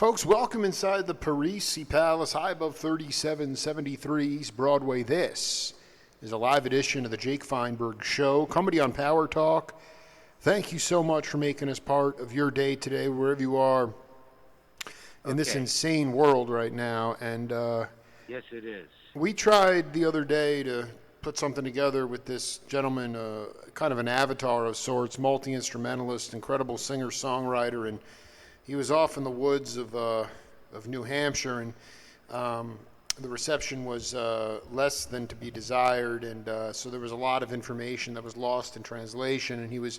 Folks, welcome inside the Parisi Palace, high above 3773 East Broadway. This is a live edition of the Jake Feinberg Show, comedy on Power Talk. Thank you so much for making us part of your day today, wherever you are in this insane world right now. And yes, it is. We tried the other day to put something together with this gentleman, kind of an avatar of sorts, multi-instrumentalist, incredible singer-songwriter, and he was off in the woods of New Hampshire, and the reception was less than to be desired, and so there was a lot of information that was lost in translation, and he was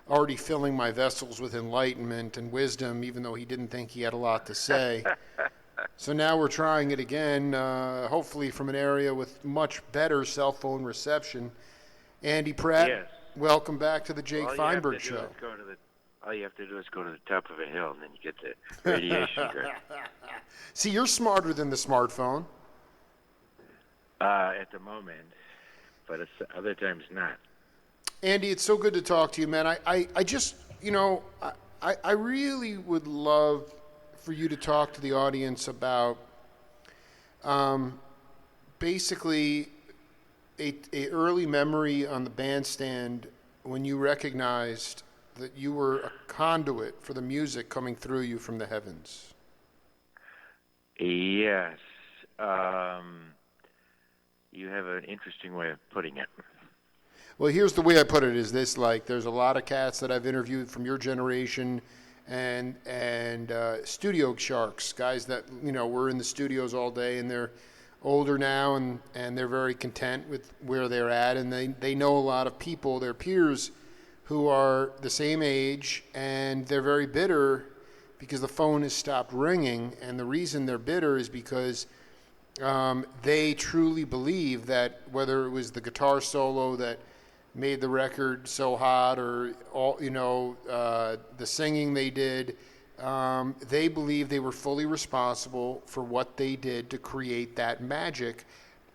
already filling my vessels with enlightenment and wisdom, even though he didn't think he had a lot to say. So now we're trying it again, hopefully from an area with much better cell phone reception. Andy Pratt, yes. Welcome back to the Jake Feinberg Show. All you have to do is go to the top of a hill, and then you get the radiation grid. See, you're smarter than the smartphone. At the moment, but it's other times not. Andy, it's so good to talk to you, man. I just, I really would love for you to talk to the audience about basically a early memory on the bandstand when you recognized that you were a conduit for the music coming through you from the heavens. Yes. You have an interesting way of putting it. Well, here's the way I put it is this, like, there's a lot of cats that I've interviewed from your generation and studio sharks, guys that, were in the studios all day, and they're older now, and they're very content with where they're at, and they know a lot of people, their peers, who are the same age, and they're very bitter because the phone has stopped ringing. And the reason they're bitter is because they truly believe that whether it was the guitar solo that made the record so hot, or all, the singing they did, they believe they were fully responsible for what they did to create that magic,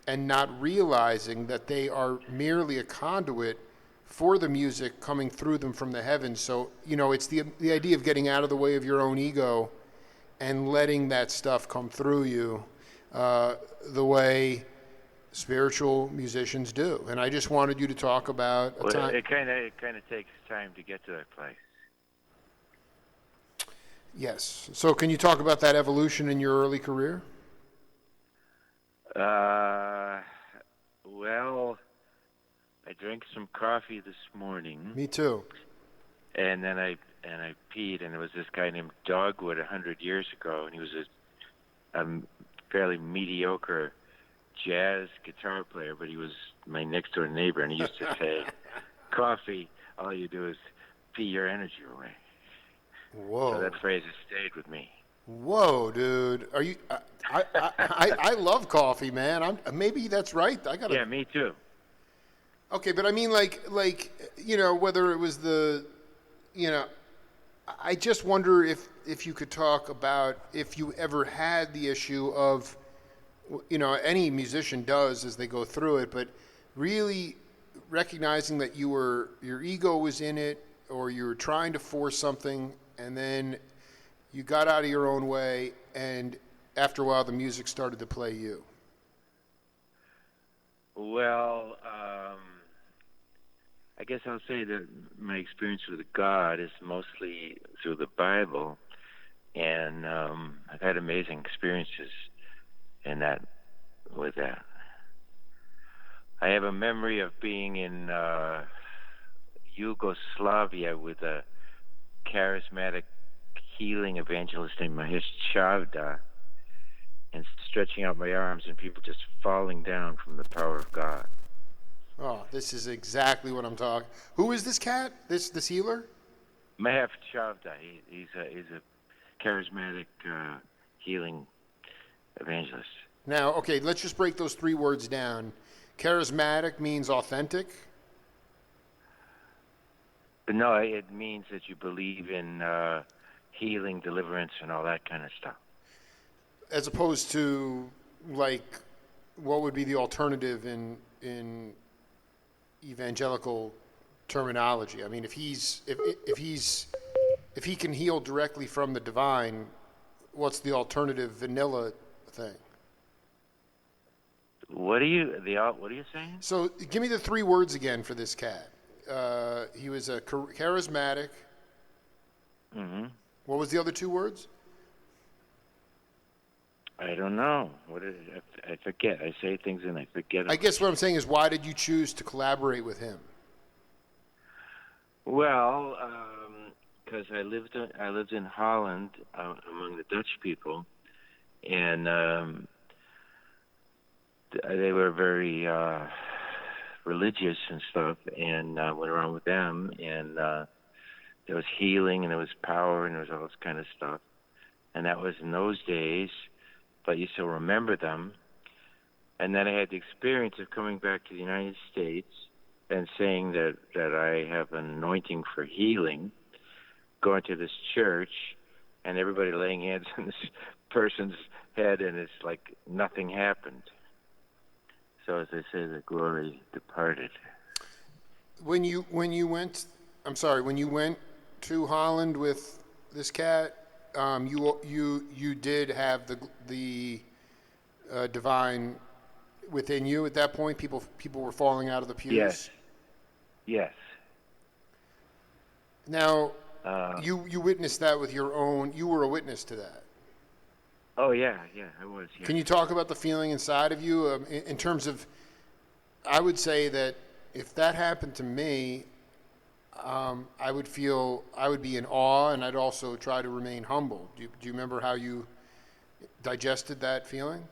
and not realizing that they are merely a conduit for the music coming through them from the heavens. So, it's the idea of getting out of the way of your own ego and letting that stuff come through you the way spiritual musicians do. And I just wanted you to talk about a time. It kind of takes time to get to that place. Yes. So can you talk about that evolution in your early career? Well, I drank some coffee this morning. Me too. And then I peed, and there was this guy named Dogwood 100 years ago, and he was a fairly mediocre jazz guitar player, but he was my next door neighbor, and he used to say, "Coffee, all you do is pee your energy away." Whoa! So that phrase has stayed with me. Whoa, dude! Are you? I love coffee, man. Maybe that's right. Yeah, me too. Okay, but I mean, like, whether it was I just wonder if you could talk about if you ever had the issue of, any musician does as they go through it, but really recognizing that your ego was in it, or you were trying to force something, and then you got out of your own way, and after a while the music started to play you. Well, I guess I'll say that my experience with God is mostly through the Bible, and I've had amazing experiences with that. I have a memory of being in Yugoslavia with a charismatic healing evangelist named Mahesh Chavda, and stretching out my arms, and people just falling down from the power of God. Oh, this is exactly what I'm talking. Who is this cat? This healer? Mahesh Chavda. He's a charismatic healing evangelist. Now, okay, let's just break those three words down. Charismatic means authentic? No, it means that you believe in healing, deliverance, and all that kind of stuff. As opposed to, like, what would be the alternative in evangelical terminology? I mean, if he can heal directly from the divine, what's the alternative vanilla thing? What are you saying? So give me the 3 words again for this cat. He was a charismatic. Mm-hmm. What was the other 2 words? I don't know. I forget. I say things and I forget them. I guess what I'm saying is, why did you choose to collaborate with him? Well, because I lived in Holland among the Dutch people, and they were very religious and stuff, and I went around with them, and there was healing, and there was power, and there was all this kind of stuff, and that was in those days, but you still remember them. And then I had the experience of coming back to the United States and saying that I have an anointing for healing, going to this church, and everybody laying hands on this person's head, and it's like nothing happened. So as I say, the glory departed. When you went to Holland with this cat, you did have the divine within you at that point. People were falling out of the pews. Yes. Now, you witnessed that with your own. You were a witness to that. Oh yeah, I was. Yeah. Can you talk about the feeling inside of you in terms of? I would say that if that happened to me, I would be in awe, and I'd also try to remain humble. Do you remember how you digested that feeling?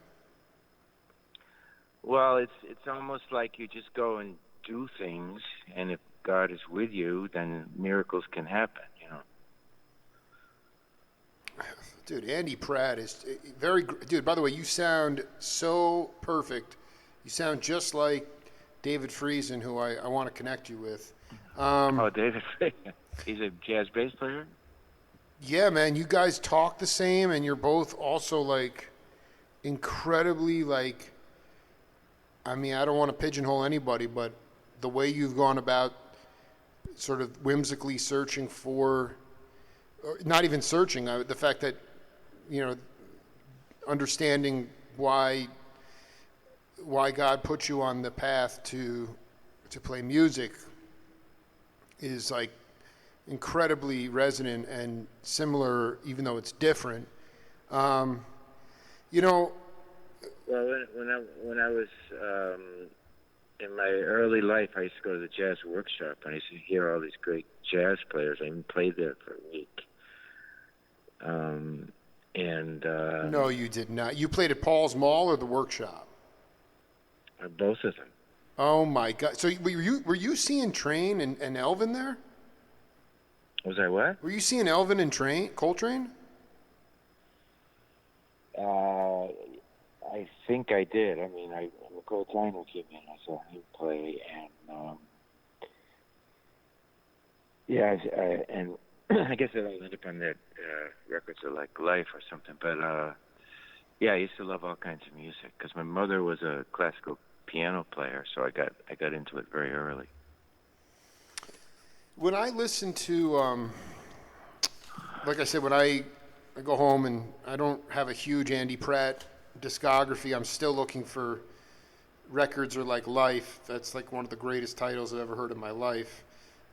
Well, it's almost like you just go and do things, and if God is with you, then miracles can happen. Dude, Andy Pratt is very... Dude, by the way, you sound so perfect. You sound just like David Friesen, who I want to connect you with. David Friesen. He's a jazz bass player? Yeah, man. You guys talk the same, and you're both also, like, incredibly, like... I mean, I don't want to pigeonhole anybody, but the way you've gone about sort of whimsically searching for... Or not even searching, the fact that, understanding why God put you on the path to play music is like incredibly resonant and similar, even though it's different. Well, when I was in my early life, I used to go to the jazz workshop, and I used to hear all these great jazz players. I even played there for a week. No, you did not. You played at Paul's Mall or the workshop? Both of them. Oh my God! So were you seeing Train and Elvin there? Was I what? Were you seeing Elvin and Coltrane? I think I did. I mean, Nicole Kleiner came in. I saw him play, and and I guess it'll end up on that records of like Life or something. But I used to love all kinds of music because my mother was a classical piano player, so I got into it very early. When I listen to, like I said, when I go home and I don't have a huge Andy Pratt discography, I'm still looking for records or like Life. That's like one of the greatest titles I've ever heard in my life.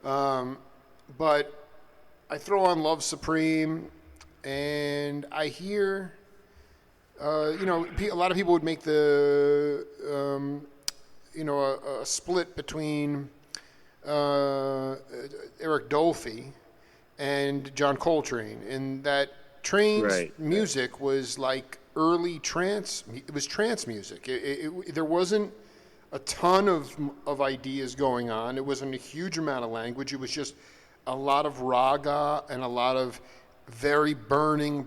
But I throw on Love Supreme, and I hear, a lot of people would make the, a split between Eric Dolphy and John Coltrane, and that Train's music was like early trance. It was trance music. There wasn't a ton of ideas going on. It wasn't a huge amount of language. It was just a lot of raga and a lot of very burning,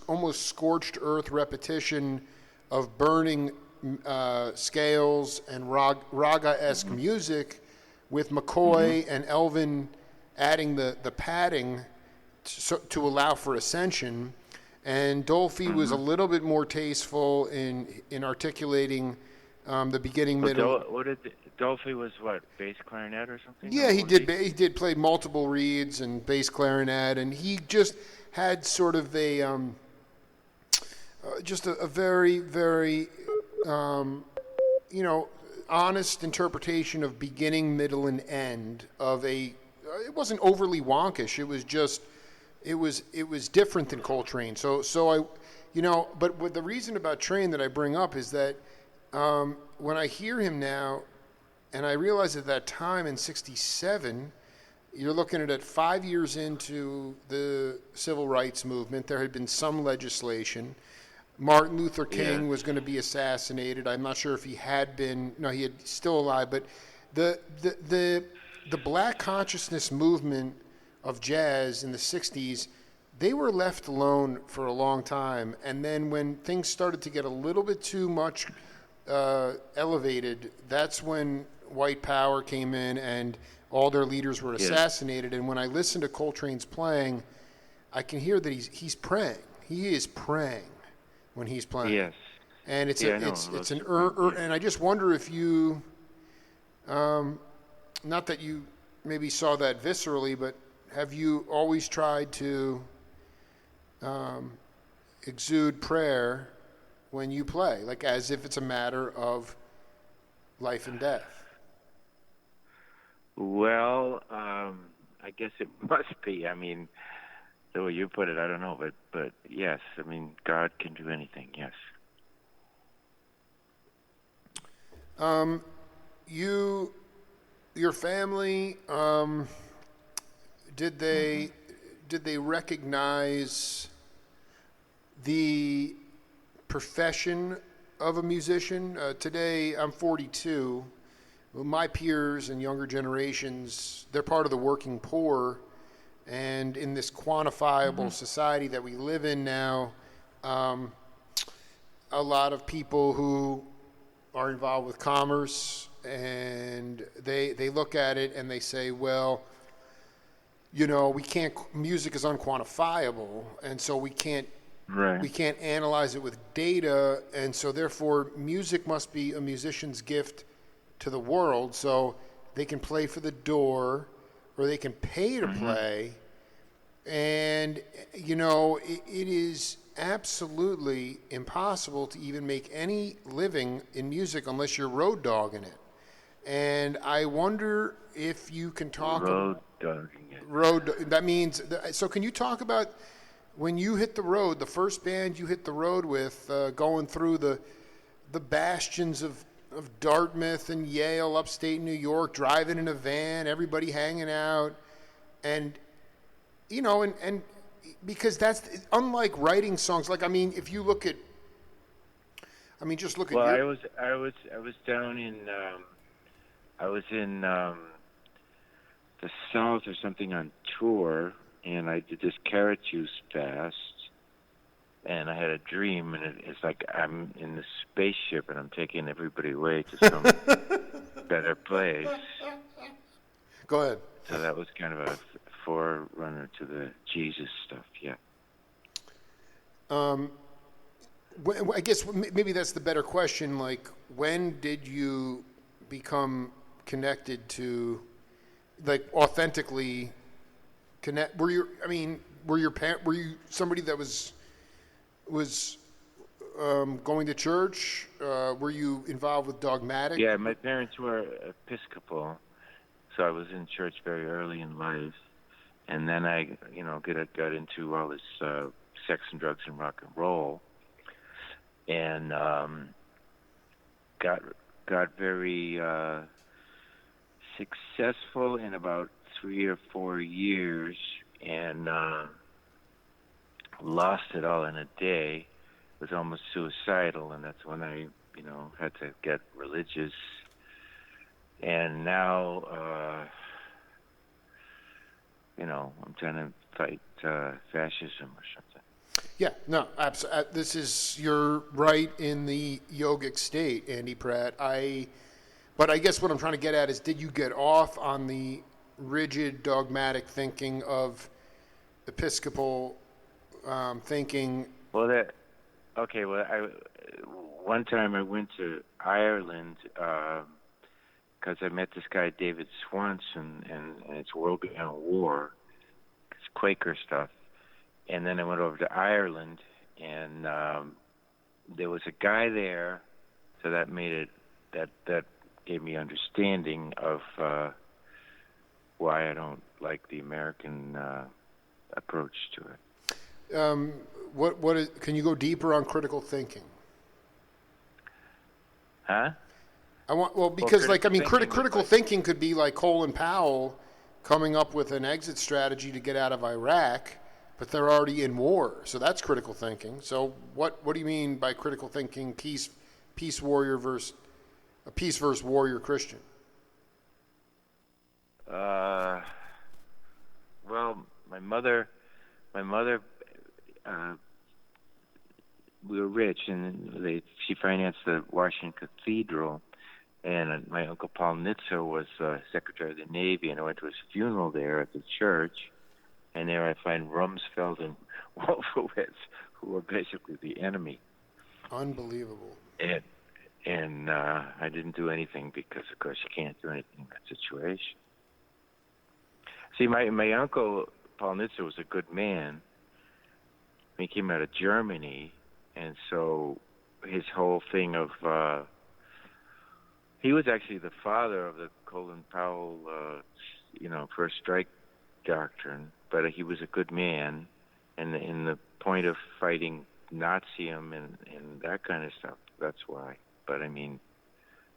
almost scorched earth repetition of burning scales and raga-esque music, with McCoy and Elvin adding the padding to allow for ascension. And Dolphy was a little bit more tasteful in articulating The beginning, Well, middle. Dolphy was what, bass clarinet or something? Yeah, Or he what was did. He did play multiple reeds and bass clarinet, and he just had sort of a very, very, um, you know, honest interpretation of beginning, middle, and end of a. It wasn't overly wonkish. It was just, it was different than Coltrane. So I, but with the reason about Train that I bring up is that when I hear him now, and I realize at that time in '67, you're looking at it 5 years into the civil rights movement. There had been some legislation. Martin Luther Yeah. King was going to be assassinated. I'm not sure if he had been. No, he had still alive. But the the the the black consciousness movement of jazz in the '60s, they were left alone for a long time. And then when things started to get a little bit too much elevated, that's when white power came in and all their leaders were Yes. assassinated. And when I listen to Coltrane's playing, I can hear that he's praying. He is praying when he's playing. Yes. And it's Yeah, a I know. it's an Yeah. and I just wonder if you, not that you maybe saw that viscerally, but have you always tried to exude prayer when you play, like as if it's a matter of life and death? Well, I guess it must be. I mean, the way you put it, I don't know, but yes, I mean, God can do anything. Yes. You, your family, did they recognize the profession of a musician? Today, I'm 42. Well, my peers and younger generations, they're part of the working poor, and in this quantifiable society that we live in now, a lot of people who are involved with commerce, and they look at it and they say, well, we can't. Music is unquantifiable, and so we can't Right. analyze it with data, and so therefore music must be a musician's gift to the world, so they can play for the door or they can pay to play. And it is absolutely impossible to even make any living in music unless you're road dogging it. And I wonder if you can talk Road dogging it. road. That means so. Can you talk about when you hit the road, the first band you hit the road with, going through the bastions of Dartmouth and Yale, upstate New York, driving in a van, everybody hanging out, and and because that's unlike writing songs. Like, I mean, if you look at, just look at Well, your. I was down in I was in the South or something on tour, and I did this carrot juice fast, and I had a dream, and it's like I'm in the spaceship and I'm taking everybody away to some better place. Go ahead. So that was kind of a forerunner to the Jesus stuff, yeah. I guess maybe that's the better question. Like, when did you become connected to, like, authentically connect? Were you somebody that was going to church? Were you involved with dogmatic? Yeah, my parents were Episcopal, so I was in church very early in life, and then I, got into all this sex and drugs and rock and roll, and got very successful in about 3 or 4 years, and lost it all in a day. Was almost suicidal, and that's when I, had to get religious. And now, I'm trying to fight fascism or something. Yeah, no, absolutely. You're right in the yogic state, Andy Pratt. But I guess what I'm trying to get at is, did you get off on the rigid dogmatic thinking of Episcopal thinking? Well, Okay, well, one time I went to Ireland because I met this guy David Swanson, and it's World Beyond War. It's Quaker stuff. And then I went over to Ireland, and there was a guy there, so that made it that gave me understanding of why I don't like the American approach to it. What is, can you go deeper on critical thinking? Huh? Because critical critical thinking could be like Colin Powell coming up with an exit strategy to get out of Iraq, but they're already in war. So that's critical thinking. So what do you mean by critical thinking? Peace warrior versus warrior Christian. Well, my mother, we were rich, and she financed the Washington Cathedral. And my uncle Paul Nitzer was Secretary of the Navy, and I went to his funeral there at the church. And there I find Rumsfeld and Wolfowitz, who were basically the enemy. Unbelievable. And I didn't do anything because, of course, you can't do anything in that situation. See, my uncle Paul Nitzer was a good man. He came out of Germany, and so his whole thing of he was actually the father of the Colin Powell, first strike doctrine. But he was a good man, and in the point of fighting Nazism and that kind of stuff, that's why. But I mean,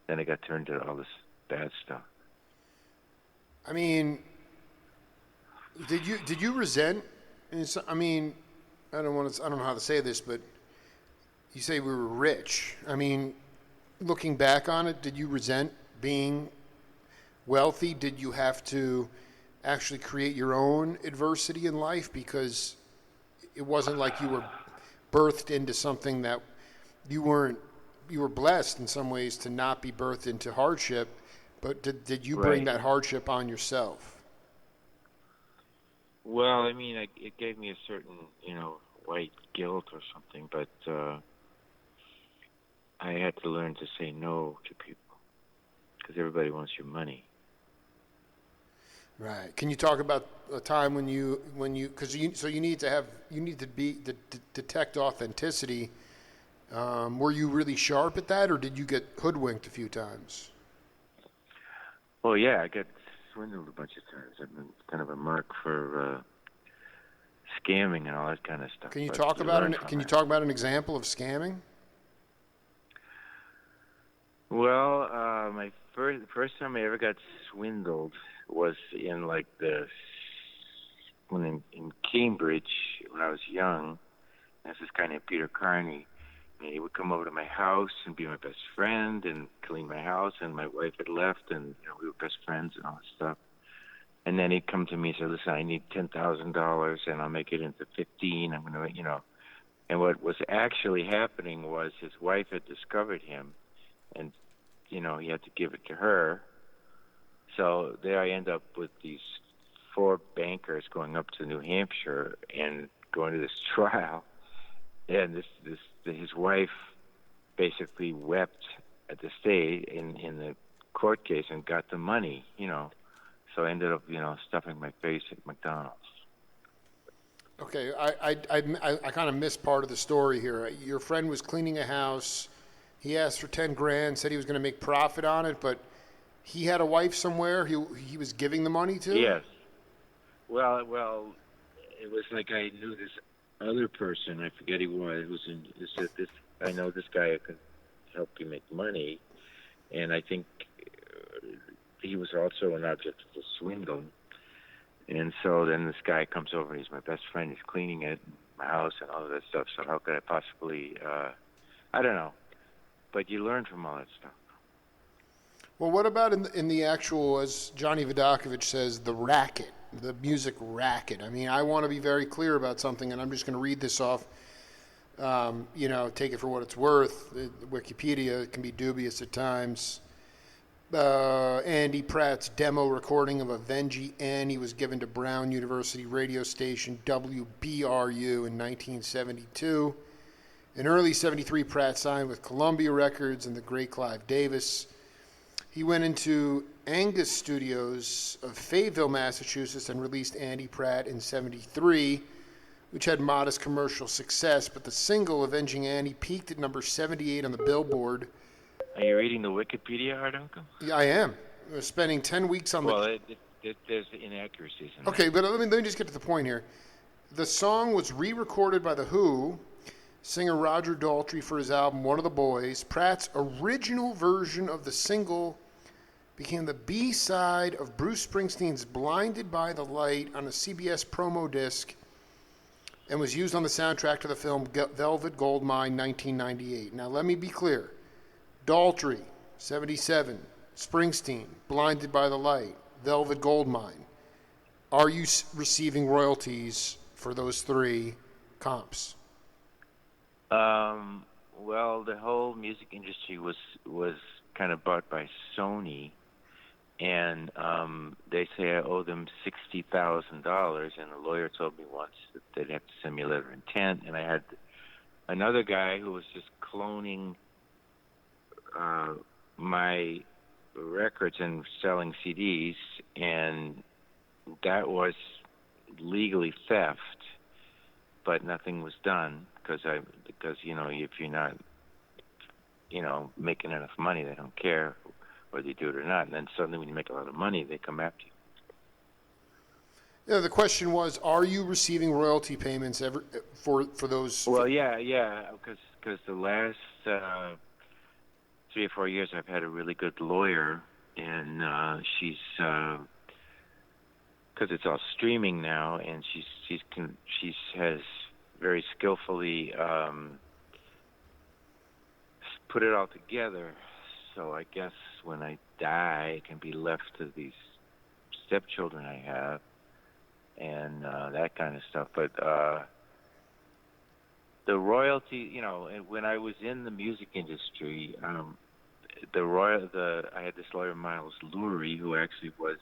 then it got turned to all this bad stuff. I mean, did you resent? I mean, I don't know how to say this, but you say we were rich. I mean, looking back on it, did you resent being wealthy? Did you have to actually create your own adversity in life, because it wasn't like you were birthed into something that you were blessed in some ways to not be birthed into hardship, but did you bring that hardship on yourself? Well, I mean, it gave me a certain, white guilt or something, but I had to learn to say no to people because everybody wants your money. Right. Can you talk about a time when you need to detect authenticity. Were you really sharp at that, or did you get hoodwinked a few times? Well, yeah, I got swindled a bunch of times. I've been kind of a mark for scamming and all that kind of stuff. Can you talk about an example of scamming? Well, my first time I ever got swindled was in in Cambridge when I was young. There's this guy named Peter Carney, and he would come over to my house and be my best friend and clean my house. And my wife had left, and we were best friends and all this stuff. And then he'd come to me and say, "Listen, I need $10,000, and I'll make it into 15. I'm going to, And what was actually happening was his wife had discovered him, and he had to give it to her. So there I end up with these 4 bankers going up to New Hampshire and going to this trial. And his wife basically wept at the state in the court case and got the money, So I ended up, stuffing my face at McDonald's. Okay, I kind of missed part of the story here. Your friend was cleaning a house. He asked for $10,000, said he was going to make profit on it, but he had a wife somewhere he was giving the money to? Yes. Well, it was like I knew this other person. I forget who it was. I know this guy who can help you make money, and I think he was also an object of the swindle. And so then this guy comes over. He's my best friend. He's cleaning it, my house, and all of that stuff. So how could I possibly? I don't know. But you learn from all that stuff. Well, what about in the actual, as Johnny Vodakovich says, the racket, the music racket? I mean, I want to be very clear about something, and I'm just going to read this off. Take it for what it's worth. Wikipedia can be dubious at times. Andy Pratt's demo recording of Avengie Annie was given to Brown University radio station WBRU in 1972. In early '73, Pratt signed with Columbia Records and the great Clive Davis. He went into Angus Studios of Fayetteville, Massachusetts, and released Andy Pratt in '73, which had modest commercial success, but the single Avenging Annie peaked at number 78 on the Billboard. Are you reading the Wikipedia article? Yeah, I am. We're spending 10 weeks on Well, there's inaccuracies in Okay, that. but let me just get to the point here. The song was re-recorded by The Who, singer Roger Daltrey for his album One of the Boys. Pratt's original version of the single became the B-side of Bruce Springsteen's Blinded by the Light on a CBS promo disc and was used on the soundtrack to the film Velvet Goldmine 1998. Now let me be clear. Daltrey, 77, Springsteen, Blinded by the Light, Velvet Goldmine. Are you receiving royalties for those three comps? Well, the whole music industry was kind of bought by Sony, and they say I owe them $60,000, and the lawyer told me once that they'd have to send me a letter of intent, and I had another guy who was just cloning my records and selling CDs, and that was legally theft, but nothing was done because you know, if you're not, you know, making enough money, they don't care whether you do it or not. And then suddenly when you make a lot of money, they come after you. Yeah, the question was, are you receiving royalty payments ever for those? Well, yeah, because the last 3 or 4 years I've had a really good lawyer, and she's because it's all streaming now, and she has very skillfully put it all together. So I guess when I die, it can be left to these stepchildren I have, and that kind of stuff. But the royalty, you know, when I was in the music industry, I had this lawyer, Miles Lurie, who actually was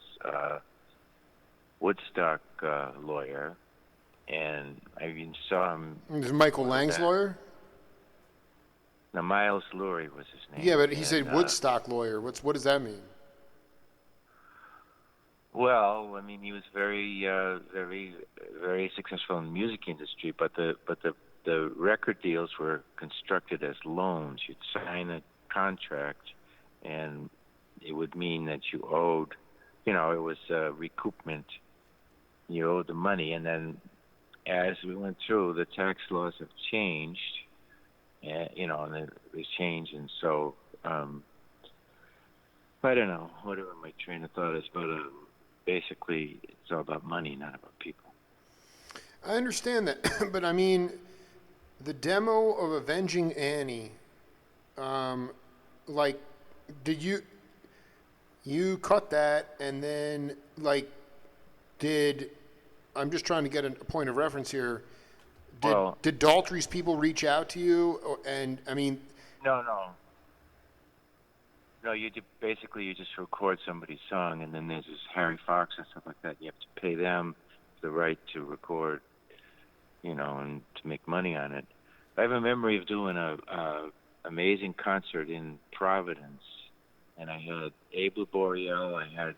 Woodstock lawyer, and I even saw him. Is Michael Lang's lawyer? Now, Miles Lurie was his name. Yeah, but he said Woodstock lawyer. What does that mean? Well, I mean, he was very, very successful in the music industry, but the record deals were constructed as loans. You'd sign a contract, and it would mean that you owed, you know, it was recoupment. You owed the money, and then as we went through, the tax laws have changed, you know, and they changed, and so I don't know, whatever my train of thought is, but basically it's all about money, not about people. I understand that, but I mean, the demo of Avenging Annie, like, did you cut that, and then, like, I'm just trying to get a point of reference here. Did Daltrey's people reach out to you? And I mean, no. You just record somebody's song, and then there's this Harry Fox and stuff like that. You have to pay them the right to record, you know, and to make money on it. I have a memory of doing a amazing concert in Providence, and I had Abe Laboriel, I had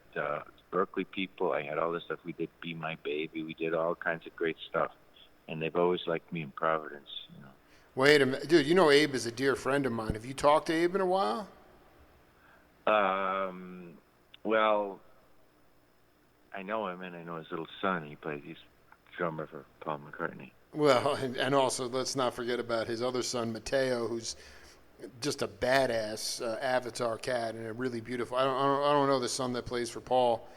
Berkeley people, I had all this stuff. We did Be My Baby, we did all kinds of great stuff, and they've always liked me in Providence, you know. Wait a minute, dude. You know Abe is a dear friend of mine. Have you talked to Abe in a while? Well, I know him, and I know his little son. He's drummer for Paul McCartney. Well, and also let's not forget about his other son, Mateo, who's just a badass Avatar cat and a really beautiful. I don't know the son that plays for Paul,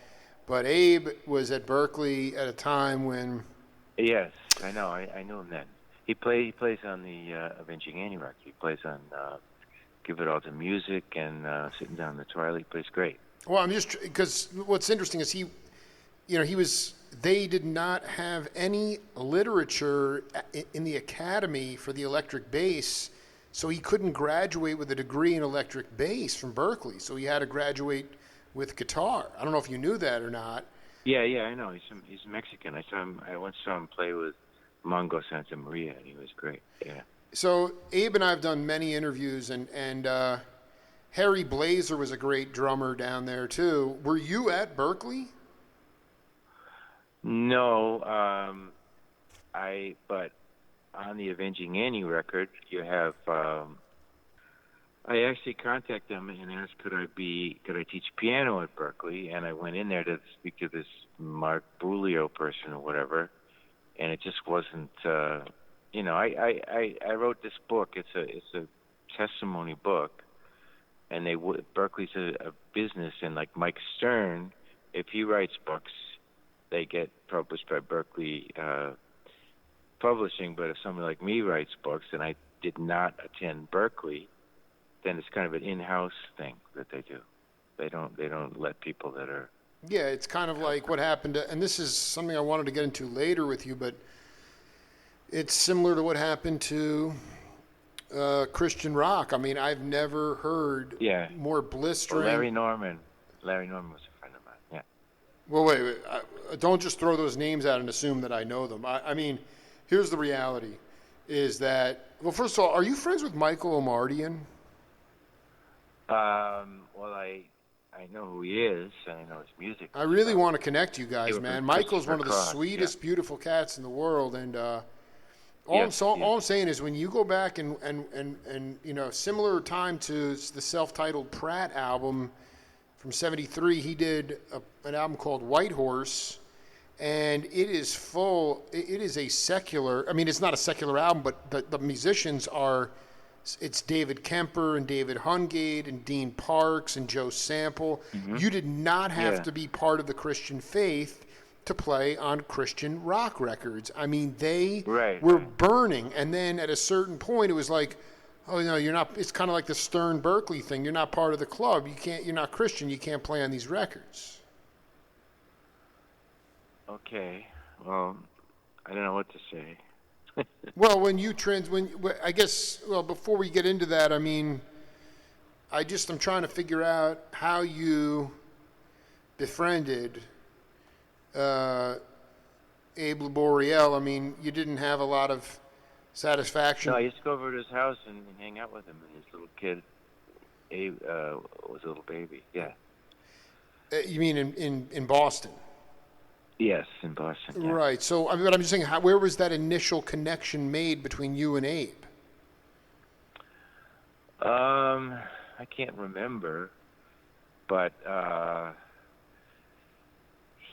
but Abe was at Berkeley at a time when. Yes, I know. I knew him then. He plays on the Avenging Annie record. He plays on Give It All to Music and Sitting Down in the Twilight. He plays great. Well, I'm just because what's interesting is they did not have any literature in the academy for the electric bass, so he couldn't graduate with a degree in electric bass from Berkeley. So he had to graduate with guitar. I don't know if you knew that or not. Yeah, I know. He's Mexican. I once saw him play with Mongo Santa Maria, and he was great. Yeah. So Abe and I have done many interviews, and Harry Blazer was a great drummer down there too. Were you at Berkeley? No, but on the Avenging Annie record, you have, I actually contacted them and asked could I teach piano at Berkeley, and I went in there to speak to this Mark Bulio person or whatever, and it just wasn't, I wrote this book. It's a testimony book, and Berkeley's a business, and like Mike Stern, if he writes books, they get published by Berkeley Publishing. But if someone like me writes books and I did not attend Berkeley, then it's kind of an in-house thing that they do. They don't let people that are. Yeah, it's kind of like what happened to, and this is something I wanted to get into later with you, but it's similar to what happened to Christian rock. I mean, I've never heard more blistering. Well, Larry Norman was a friend of mine. Yeah. Well, wait. Don't just throw those names out and assume that I know them. I mean, here's the reality: is that, well, first of all, are you friends with Michael Omardian? Well, I know who he is, and I know his music. I really want to connect you guys, man. Michael's one of the Cross, sweetest, beautiful cats in the world, and all I'm saying is when you go back and similar time to the self-titled Pratt album from '73, he did an album called White Horse, and it is full. It is a secular. I mean, it's not a secular album, but the musicians are. It's David Kemper and David Hungate and Dean Parks and Joe Sample. Mm-hmm. You did not have to be part of the Christian faith to play on Christian rock records. I mean, they were burning. And then at a certain point, it was like, oh, no, you're not. It's kind of like the Stern Berkeley thing. You're not part of the club. You're not Christian. You can't play on these records. Okay. Well, I don't know what to say. Well, before we get into that, I mean, I'm trying to figure out how you befriended Abe Laboriel. I mean, you didn't have a lot of satisfaction. No, I used to go over to his house and hang out with him, and his little kid, Abe, was a little baby. Yeah. You mean in Boston? Yes, in Boston. Yeah. Right. So, but I'm just saying, where was that initial connection made between you and Abe? I can't remember, but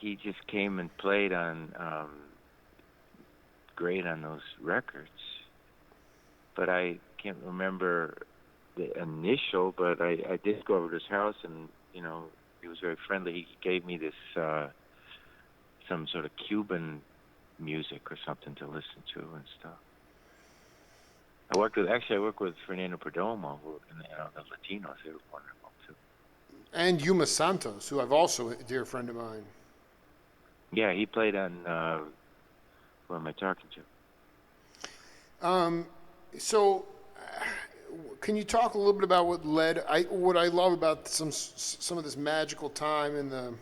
he just came and played on great on those records. But I can't remember the initial. But I did go over to his house, and he was very friendly. He gave me this. Some sort of Cuban music or something to listen to and stuff. I work with Fernando Perdomo, the Latinos. They were wonderful too. And Yuma Santos, who I've also a dear friend of mine. Yeah, he played on. Who am I talking to? So, can you talk a little bit about what I love about some of this magical time in the.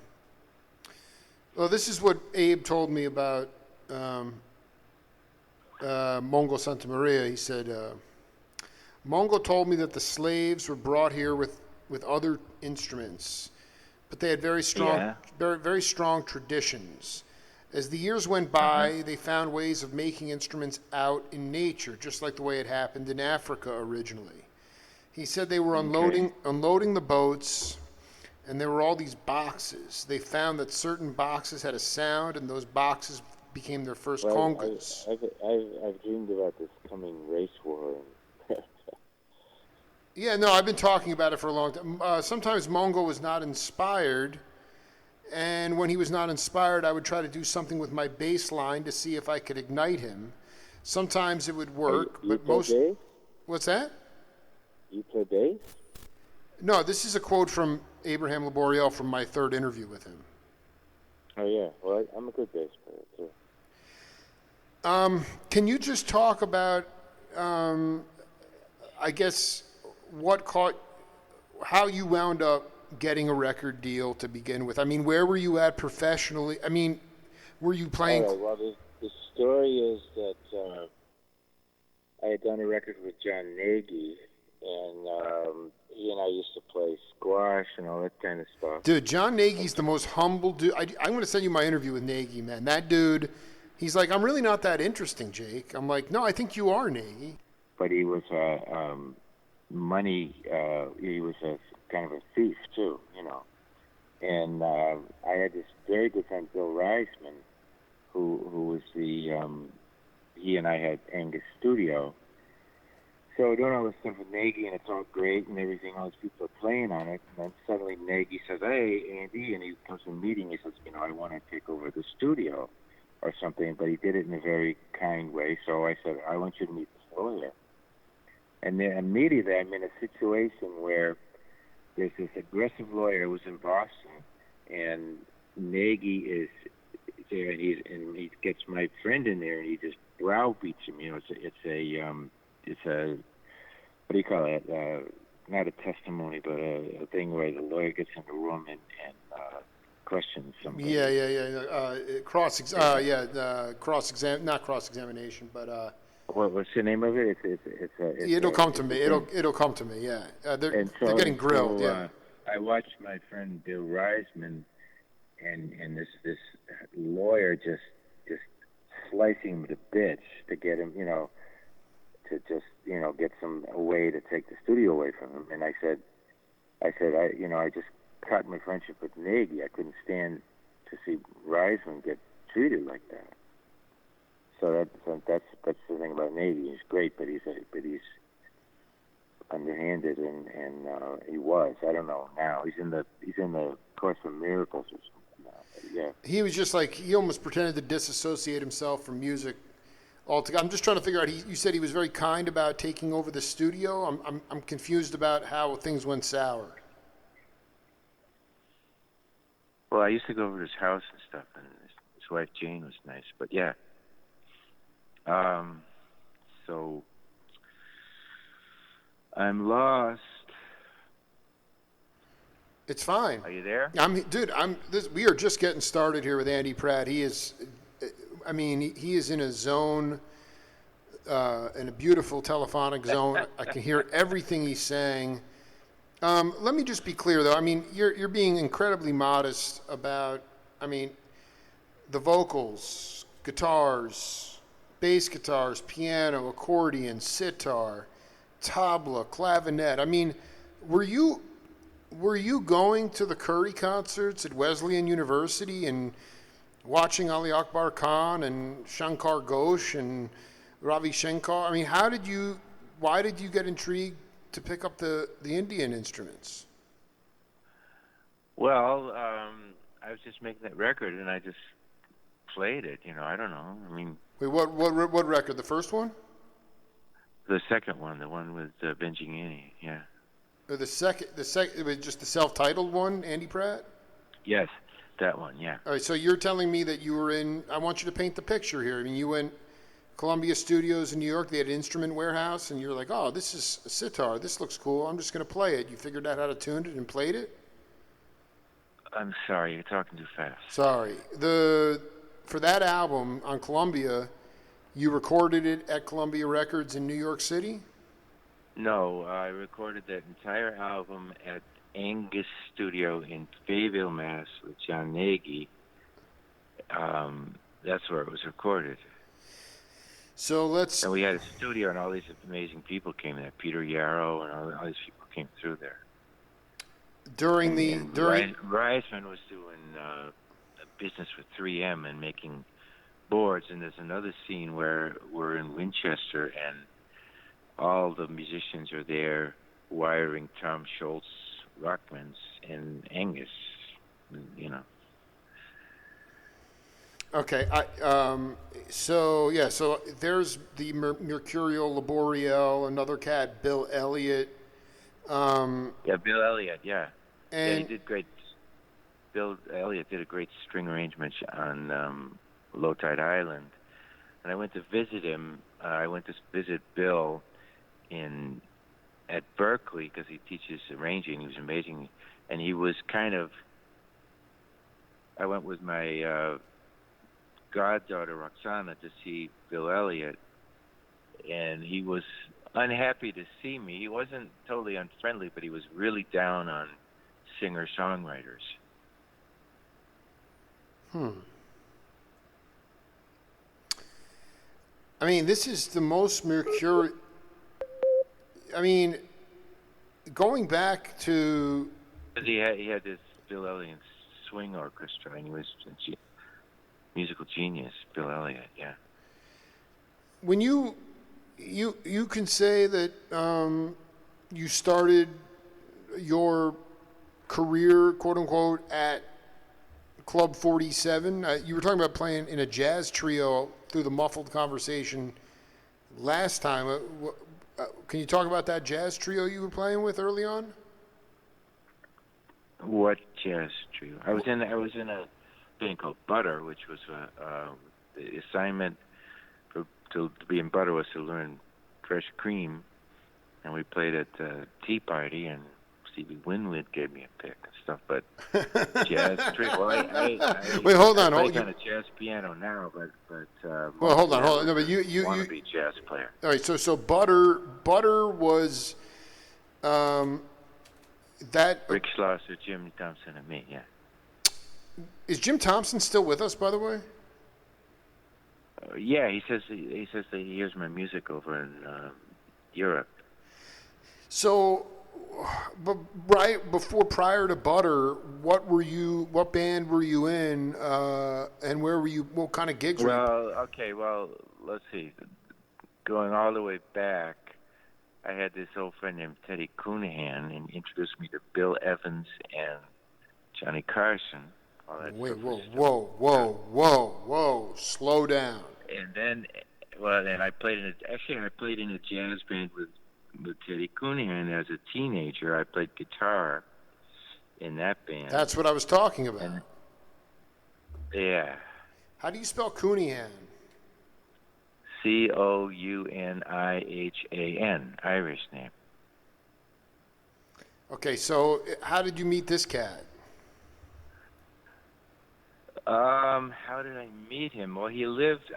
Well, this is what Abe told me about Mongo Santa Maria. He said, Mongo told me that the slaves were brought here with other instruments, but they had very strong traditions. As the years went by, they found ways of making instruments out in nature, just like the way it happened in Africa originally. He said they were unloading the boats, and there were all these boxes. They found that certain boxes had a sound, and those boxes became their first congas. I've dreamed about this coming race war. Yeah, no, I've been talking about it for a long time. Sometimes Mongo was not inspired, and when he was not inspired, I would try to do something with my bass line to see if I could ignite him. Sometimes it would work, but most. Bass? What's that? You play bass? No, this is a quote from Abraham Laboriel from my third interview with him. Oh, yeah. Well, I'm a good bass player, too. Can you just talk about, I guess, how you wound up getting a record deal to begin with? I mean, where were you at professionally? I mean, were you playing? All right, well, the story is that I had done a record with John Nagy, and he and I used to play squash and all that kind of stuff. Dude, John Nagy's the most humble dude. I'm going to send you my interview with Nagy, man. That dude, he's like, I'm really not that interesting, Jake. I'm like, no, I think you are, Nagy. But he was money. He was a kind of a thief too, you know. And I had this very good friend, Bill Reisman, who was the he and I had Angus Studio. So doing all this stuff with Nagy, and it's all great and everything. All these people are playing on it, and then suddenly Nagy says, "Hey, Andy," and he comes to a meeting. He says, "I want to take over the studio, or something." But he did it in a very kind way. So I said, "I want you to meet this lawyer." And then immediately I'm in a situation where there's this aggressive lawyer who was in Boston, and Nagy is there, and he gets my friend in there, and he just browbeats him. You know, it's a what do you call it? Not a testimony, but a thing where the lawyer gets in the room and questions somebody. Not cross examination, but. What's the name of it? It'll come to me. It'll come to me. Yeah, they're getting grilled. Yeah. I watched my friend Bill Reisman, and this lawyer just slicing him to bits to get him, to just get some way to take the studio away from him. And I said, I just cut my friendship with Nagy. I couldn't stand to see Reisman get treated like that. So that's the thing about Nagy. He's great, but he's underhanded, and he was. I don't know now. He's in the Course of Miracles or something now. But yeah. He was just like, he almost pretended to disassociate himself from music altogether. I'm just trying to figure out. You said he was very kind about taking over the studio. I'm confused about how things went sour. Well, I used to go over to his house and stuff, and his wife Jane was nice. But yeah. So I'm lost. It's fine. Are you there? We are just getting started here with Andy Pratt. He is in a zone, in a beautiful telephonic zone. I can hear everything he's saying. Let me just be clear, though. I mean, you're being incredibly modest about, the vocals, guitars, bass guitars, piano, accordion, sitar, tabla, clavinet. I mean, were you going to the Curry concerts at Wesleyan University and watching Ali Akbar Khan and Shankar Ghosh and Ravi Shankar? I mean, why did you get intrigued to pick up the Indian instruments? Well, I was just making that record, and I just played it. I don't know. I mean, wait, what record? The first one? The second one, the one with Benji Guinea, yeah. Or the second, it was just the self-titled one, Andy Pratt? Yes, that one, yeah. All right, so you're telling me that you were I want you to paint the picture here. I mean, you went Columbia Studios in New York, they had an instrument warehouse, and you're like, oh, this is a sitar, this looks cool, I'm just going to play it. You figured out how to tune it and played it? I'm sorry, you're talking too fast. Sorry. For that album on Columbia, you recorded it at Columbia Records in New York City? No, I recorded that entire album at Angus Studio in Fayetteville, Mass. with John Nagy. That's where it was recorded. And we had a studio, and all these amazing people came there. Peter Yarrow and all these people came through there. Reisman was doing business with 3M and making boards, and there's another scene where we're in Winchester, and all the musicians are there wiring Tom Schultz Rockmans and Angus, Okay, so there's the Mercurial Laboriel, another cat, Bill Elliott. Bill Elliott, yeah. And he did great. Bill Elliott did a great string arrangement on Low Tide Island, and I went to visit him. I went to visit Bill at Berkeley because he teaches arranging. He was amazing, and he was I went with my goddaughter Roxana to see Bill Elliott, and he was unhappy to see me. He wasn't totally unfriendly, but he was really down on singer-songwriters. I mean, this is the most mercurial. I mean, going back to. He had this Bill Elliott swing orchestra, and he was a musical genius, Bill Elliott, yeah. When you can say that you started your career, quote unquote, at Club 47. You were talking about playing in a jazz trio through the muffled conversation last time. Can you talk about that jazz trio you were playing with early on? What jazz trio? I was in a band called Butter, which was the assignment to be in Butter was to learn fresh cream, and we played at the Tea Party, and Stevie Winwood gave me a pick and stuff. But jazz trio. Well, I wait, hold on. I play kind of jazz piano now, but well, hold on. No, but you want to be a jazz player. All right, so Butter was that Rick Schlosser, Jim Thompson, and me. Yeah. Is Jim Thompson still with us, by the way? Yeah, he says that he hears my music over in Europe. So, but prior to Butter, what band were you in, and where were you? What kind of gigs were you? Okay, let's see. Going all the way back, I had this old friend named Teddy Coonahan, and introduced me to Bill Evans and Johnny Carson. Wait, whoa, slow down. And then, I played in a jazz band with Teddy Coonahan as a teenager. I played guitar in that band. That's what I was talking about. And, yeah. How do you spell Coonahan? Counihan, Irish name. Okay, so how did you meet this cat? How did I meet him? Well, I lived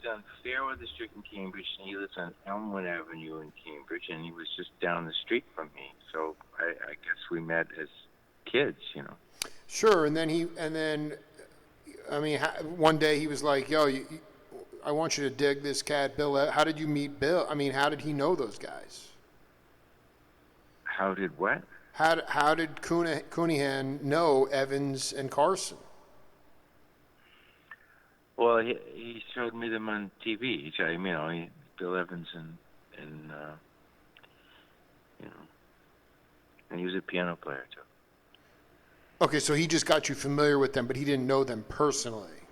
on Fairweather Street in Cambridge, and he lived on Elmwood Avenue in Cambridge, and he was just down the street from me. So I guess we met as kids, you know. Sure, one day he was like, "Yo, I want you to dig this cat, Bill." How did you meet Bill? I mean, how did he know those guys? How did what? How did Coonahan know Evans and Carson? Well, he showed me them on TV. He showed me, Bill Evans and and he was a piano player too. Okay, so he just got you familiar with them, but he didn't know them personally.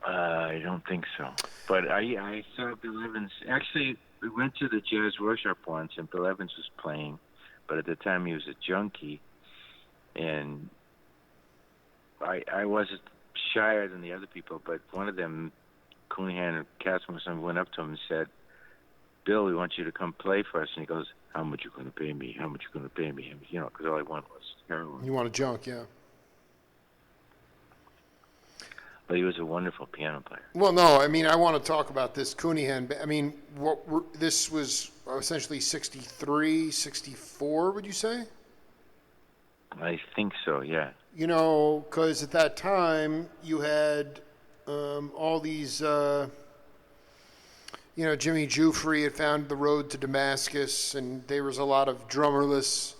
I don't think so. But I saw Bill Evans. Actually, we went to the jazz workshop once, and Bill Evans was playing, but at the time he was a junkie, and I wasn't shyer than the other people, but one of them, Coonahan or Katzman or something, went up to him and said, "Bill, we want you to come play for us." And he goes, "How much you going to pay me? How much you going to pay me?" Because all I wanted was heroin. You want a junk, yeah. But he was a wonderful piano player. Well, no, I want to talk about this Coonahan. This was essentially 63, 64, would you say? I think so, yeah. Because at that time you had all these, Jimmy Giuffre had found the road to Damascus, and there was a lot of drummerless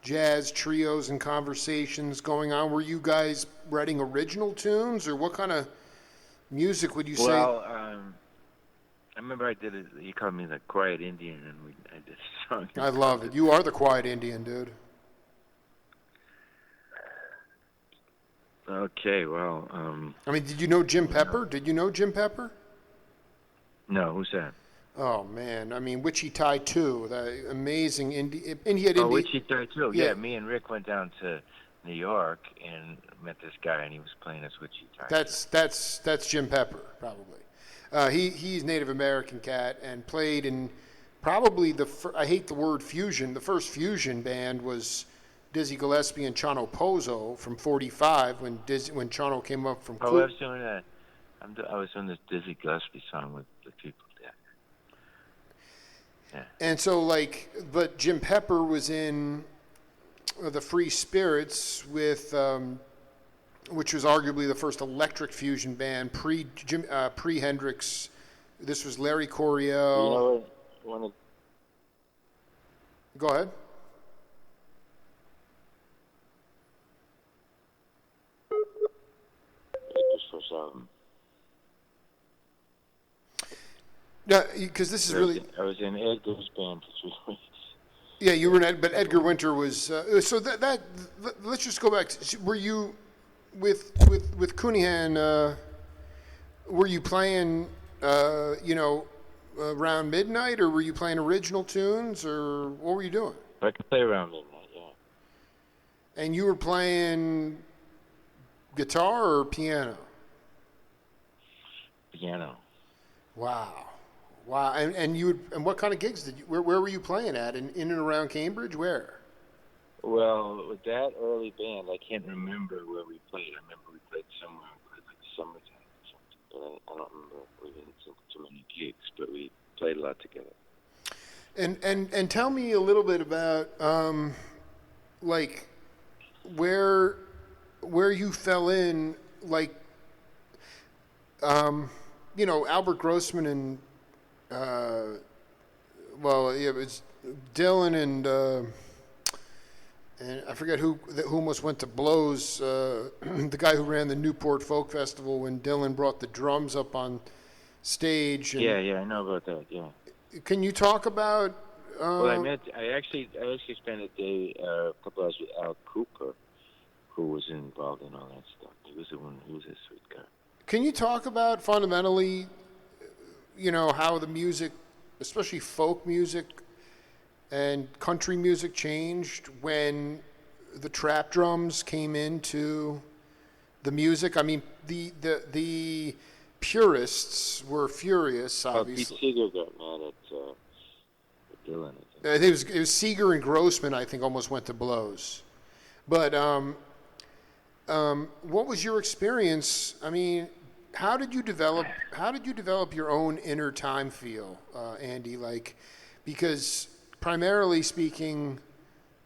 jazz trios and conversations going on. Were you guys writing original tunes, or what kind of music would you say? Well, I remember I did it. He called me the Quiet Indian, and I did a song. I love it. You are the Quiet Indian, dude. Okay, well. Did you know Jim Pepper? Did you know Jim Pepper? No, who's that? Oh, man. Wichita 2, the amazing Indian. Wichita 2. Yeah, me and Rick went down to New York and met this guy, and he was playing as Wichita. That's Jim Pepper, probably. He's Native American cat and played in probably I hate the word fusion. The first fusion band was Dizzy Gillespie and Chano Pozo from 45 when Chano came up from I was doing that. I was doing this Dizzy Gillespie song with the people there. Yeah. And so, like, but Jim Pepper was in the Free Spirits with, which was arguably the first electric fusion band pre Hendrix. This was Larry Coryell. You know what? One of Go ahead. Edgar's first album. Yeah, because this is really. I was in Edgar's band for 3 weeks. Yeah, you were in, but Edgar Winter was. So that let's just go back. Were you with Cunningham? Were you playing? Around midnight, or were you playing original tunes, or what were you doing? I could play around midnight, yeah. And you were playing guitar or piano? Piano. Wow. And what kind of gigs did you? Where were you playing at? In and around Cambridge? Where? Well, with that early band, I can't remember where we played. I remember we played somewhere like summertime or something, but I don't remember. We didn't do too many gigs, but we played a lot together. And tell me a little bit about like where you fell in, like Albert Grossman and it was Dylan and I forget who almost went to blows. The guy who ran the Newport Folk Festival when Dylan brought the drums up on stage. And Yeah, I know about that. Yeah. Can you talk about? I actually spent a day, a couple hours with Al Cooper, who was involved in all that stuff. He was a sweet guy. Can you talk about fundamentally, how the music, especially folk music and country music, changed when the trap drums came into the music? I mean, the purists were furious, obviously. Pete Seeger got mad at Dylan. I think it was Seeger and Grossman, I think, almost went to blows. But what was your experience? I mean, how did you develop your own inner time feel, Andy? Like, because primarily speaking.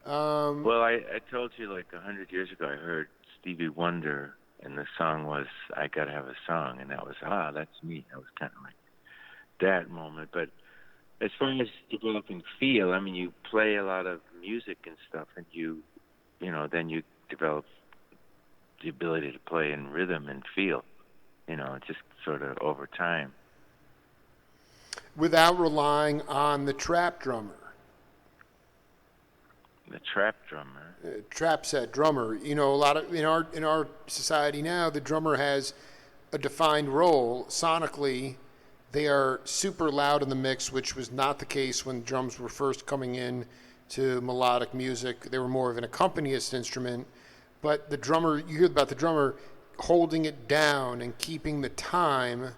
Well, I told you like 100 years ago, I heard Stevie Wonder, and the song was "I Gotta Have a Song," and that was that's me. That was kind of like that moment. But as far as developing feel, I mean, you play a lot of music and stuff, and then you develop the ability to play in rhythm and feel, just sort of over time. Without relying on the trap drummer. The trap drummer. Trap set drummer. A lot of in our society now, the drummer has a defined role sonically. They are super loud in the mix, which was not the case when drums were first coming in to melodic music. They were more of an accompanist instrument. But the drummer, you hear about the drummer holding it down and keeping the time,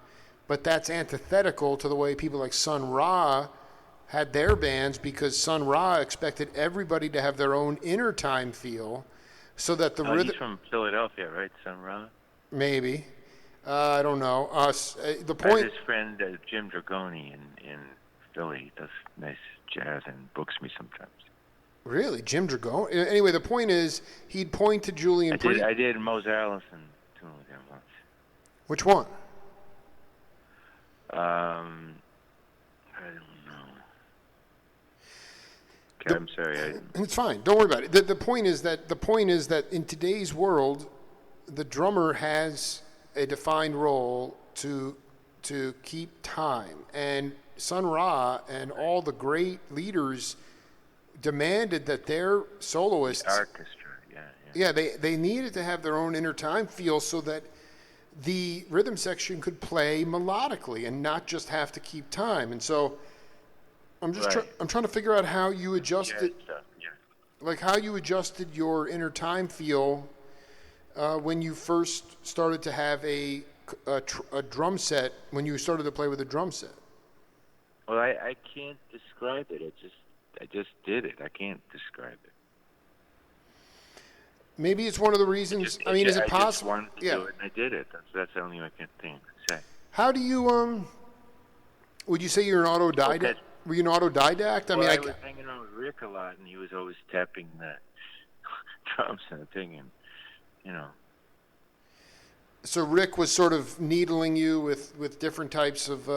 but that's antithetical to the way people like Sun Ra had their bands, because Sun Ra expected everybody to have their own inner time feel, so that the rhythm. He's from Philadelphia, right, Sun Ra? Maybe. I don't know. The point. His friend Jim Dragoni in Philly. He does nice jazz and books me sometimes. Really, Jim Dragoni? Anyway, the point is, he'd point to Julian. I did Mose Allison tune with him once. Which one? I don't know. Okay, I'm sorry. It's fine. Don't worry about it. The point is that in today's world, the drummer has a defined role to keep time, and Sun Ra and all the great leaders demanded that their soloists, the orchestra, they needed to have their own inner time feel, so that the rhythm section could play melodically and not just have to keep time. And so I'm just I'm trying to figure out how you adjusted, like how you adjusted your inner time feel when you first started to have a drum set, when you started to play with a drum set. Well, I can't describe it. I just did it. I can't describe it. Maybe it's one of the reasons. I mean, is it possible? I just wanted to do it, and I did it. That's the only thing I can say. How do you would you say you're an autodidact? Were you an autodidact? I Well, mean, I was hanging out with Rick a lot, and he was always tapping the drums and the thing, and you know. So Rick was sort of needling you with different types of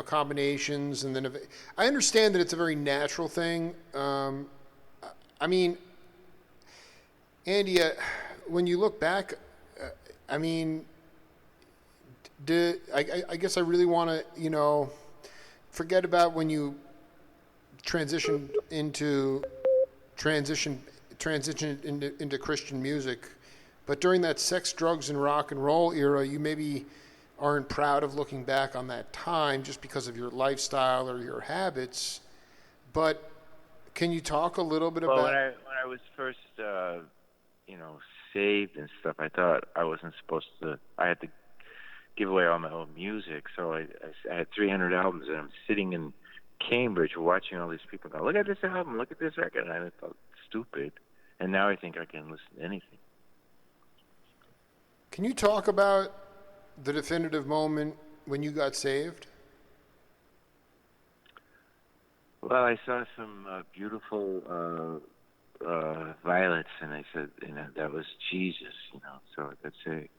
combinations, and then I understand that it's a very natural thing. I mean, Andy, when you look back, I mean, I guess I really want to forget about when you transitioned into Christian music. But during that sex, drugs, and rock and roll era, you maybe aren't proud of looking back on that time just because of your lifestyle or your habits. But can you talk a little bit about? When I was first, saved and stuff, I thought I wasn't supposed to. I had to give away all my old music, so I had 300 albums, and I'm sitting in Cambridge watching all these people go, "Look at this album, look at this record," and I thought, stupid. And now I think I can listen to anything. Can you talk about the definitive moment when you got saved? Well, I saw some beautiful violets, and I said, that was Jesus, so that's it.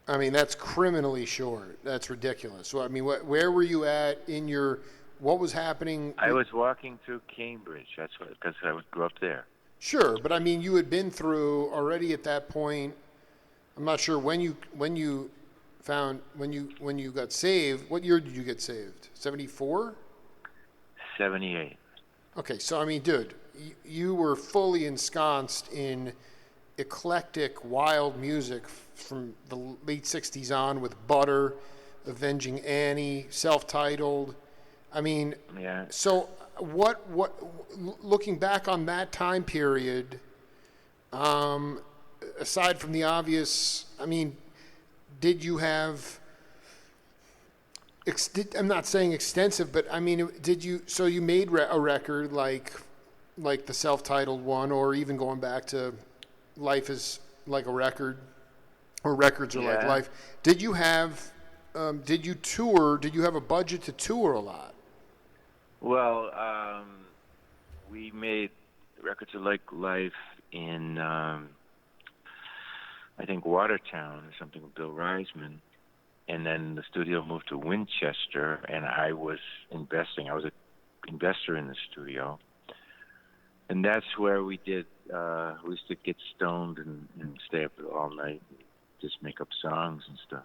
I mean, that's criminally short. That's ridiculous. So, I mean, where were you at in what was happening? I was walking through Cambridge. Because I grew up there. Sure, but I mean, you had been through already at that point. I'm not sure when you got saved. What year did you get saved? 74? 78. Okay, so I mean, dude, you were fully ensconced in eclectic, wild music from the late 60s on with Butter, Avenging Annie, Self-Titled. I mean, yeah. So what looking back on that time period, aside from the obvious, I mean, did you have, I'm not saying extensive, but I mean, so you made a record like the self-titled one, or even going back to Life is Like a Record, or Records Are Like Life. Did you tour? Did you have a budget to tour a lot? Well, we made Records Are Like Life in, I think, Watertown or something with Bill Reisman. And then the studio moved to Winchester, and I was investing. I was an investor in the studio. And that's where we did, we used to get stoned and stay up all night and just make up songs and stuff.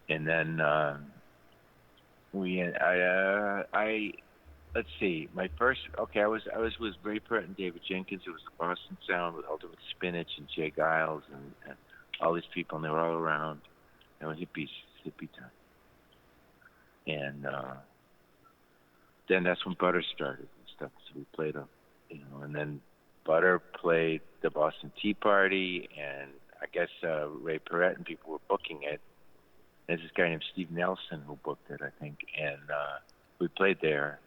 And then let's see, my first, I was with Ray Pratt and David Jenkins. It was the Boston Sound with Ultimate Spinach and Jay Giles and all these people, and they were all around. They were hippie time. And then that's when Butter started and stuff. So we played and then Butter played the Boston Tea Party, and I guess Ray Pratt and people were booking it. There's this guy named Steve Nelson who booked it, I think, and we played there.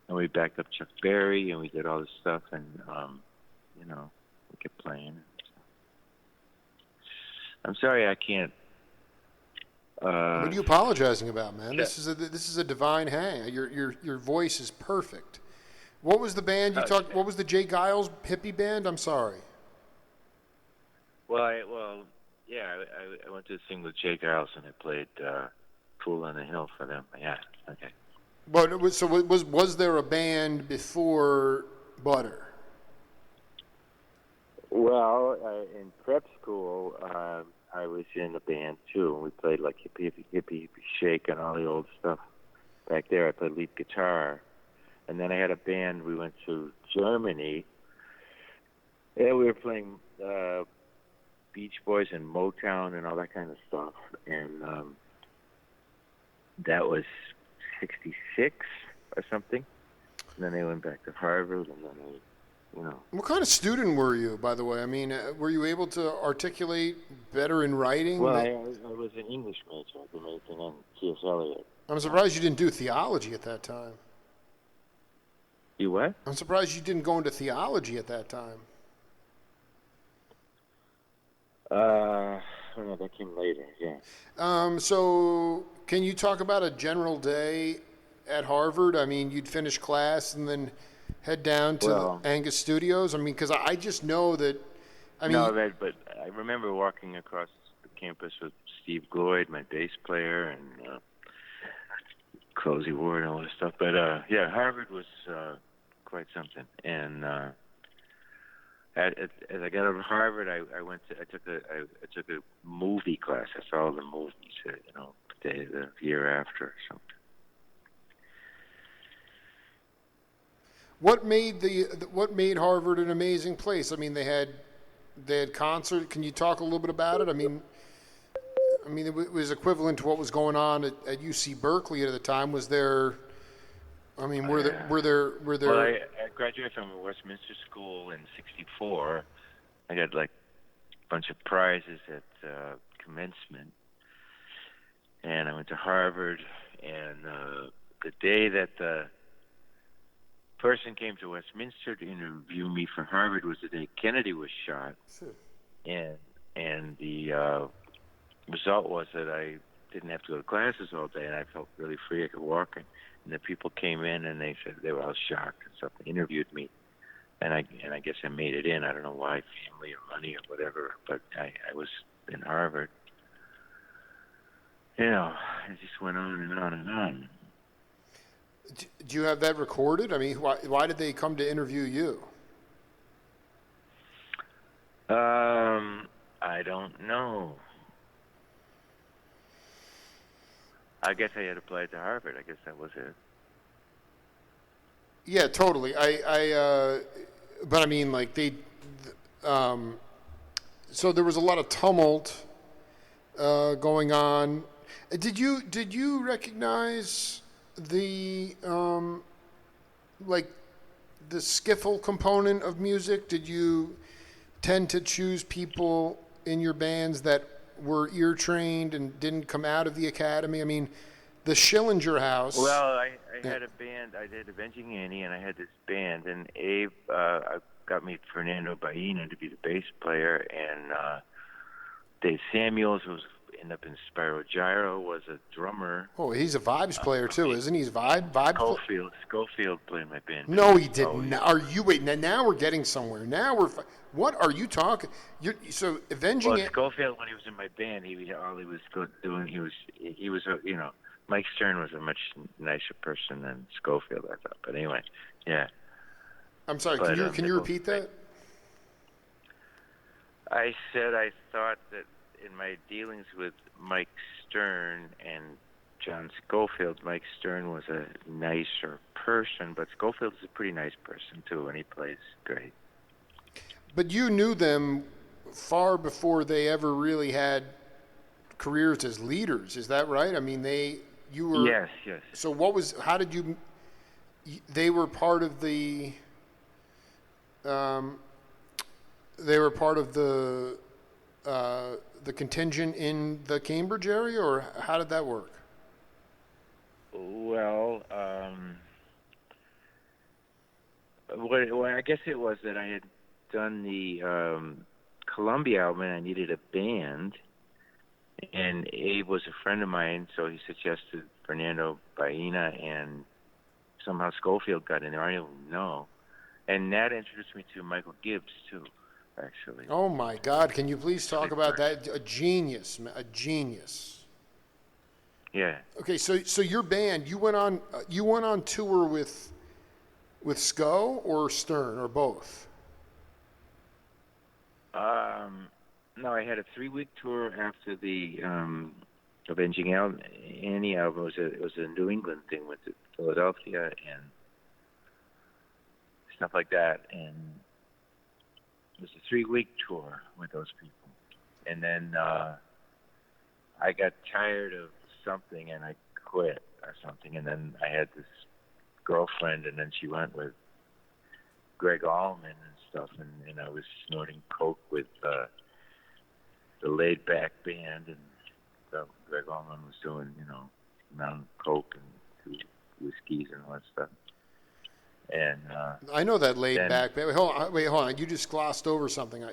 And we backed up Chuck Berry, and we did all this stuff, and we kept playing. I'm sorry I can't. What are you apologizing about, man? This is a divine hang. Your voice is perfect. What was the band you talked? What was the Jay Giles hippie band? I'm sorry. I went to sing with Jay Giles, and I played "Fool on the Hill" for them. Yeah, okay. But was there a band before Butter? Well, in prep school, I was in a band too. We played like hippie shake and all the old stuff back there. I played lead guitar, and then I had a band. We went to Germany, and we were playing Beach Boys and Motown and all that kind of stuff. And that was '66 or something. And then they went back to Harvard, and then they. What kind of student were you, by the way? I mean, were you able to articulate better in writing? Well, I was an English major. I've been majoring on T.S. Eliot. I'm surprised you didn't do theology at that time. You what? I'm surprised you didn't go into theology at that time. That came later, yeah. So can you talk about a general day at Harvard? I mean, you'd finish class and then head down to Well, the Angus Studios. I mean, because I just know that. I mean, no, but I remember walking across the campus with Steve Gloyd, my bass player, and Closey Ward and all this stuff. But yeah, Harvard was quite something. And as I got out of Harvard, I took a movie class. I saw all the movies, the year after or something. what made Harvard an amazing place? I mean, they had concert. Can you talk a little bit about it? I mean, it was equivalent to what was going on at UC Berkeley at the time. Was there? I mean, were there? Well, I graduated from Westminster School in '64. I got like a bunch of prizes at commencement, and I went to Harvard. And the day that the person came to Westminster to interview me for Harvard was the day Kennedy was shot. Sure. And the result was that I didn't have to go to classes all day, and I felt really free. I could walk, and the people came in, and they said they were all shocked and stuff. They interviewed me, and I guess I made it in. I don't know why, family or money or whatever, but I was in Harvard. It just went on and on and on. Do you have that recorded? I mean, why did they come to interview you? I don't know. I guess I had applied to Harvard. I guess that was it. Yeah, totally. But I mean, like so there was a lot of tumult going on. Did you recognize the like the skiffle component of music? Did you tend to choose people in your bands that were ear trained and didn't come out of the academy? I mean, the Schillinger House. Well, I had a band. I did Avenging Annie, and I had this band, and Abe got me Fernando Baena to be the bass player, and Dave Samuels ended up in Spiral Gyro, was a drummer. Oh, he's a vibes player too, isn't he? He's vibe. Schofield played my band. No, he didn't. Are you wait? Now we're getting somewhere. Now we're. What are you talking? So Avenging. Well, Schofield, when he was in my band, all he was doing. He was Mike Stern was a much nicer person than Schofield, I thought. But anyway, yeah. I'm sorry. Can you repeat that? I said I thought that in my dealings with Mike Stern and John Schofield, Mike Stern was a nicer person, but Schofield's a pretty nice person too, and he plays great. But you knew them far before they ever really had careers as leaders. Is that right? I mean, you were. Yes. So how did you? They were part of the. They were part of the contingent in the Cambridge area, or how did that work? Well, I guess it was that I had done the Columbia album, and I needed a band, and Abe was a friend of mine, so he suggested Fernando Baena, and somehow Schofield got in there. I don't know. And that introduced me to Michael Gibbs, too, actually. Oh, my God. Can you please talk about that? A genius. Yeah. Okay, so your band, you went on tour with Sco or Stern or both? No, I had a 3-week tour after the Avenging Annie album. It was a New England thing with Philadelphia and stuff like that, and it was a 3-week tour with those people. And then I got tired of something and I quit or something, and then I had this girlfriend, and then she went with Greg Allman and stuff, and I was snorting coke with the Laid Back band, and so Greg Allman was doing Mountain Coke and 2 whiskeys and all that stuff. And I know that Laid Back band. Wait, hold on. You just glossed over something.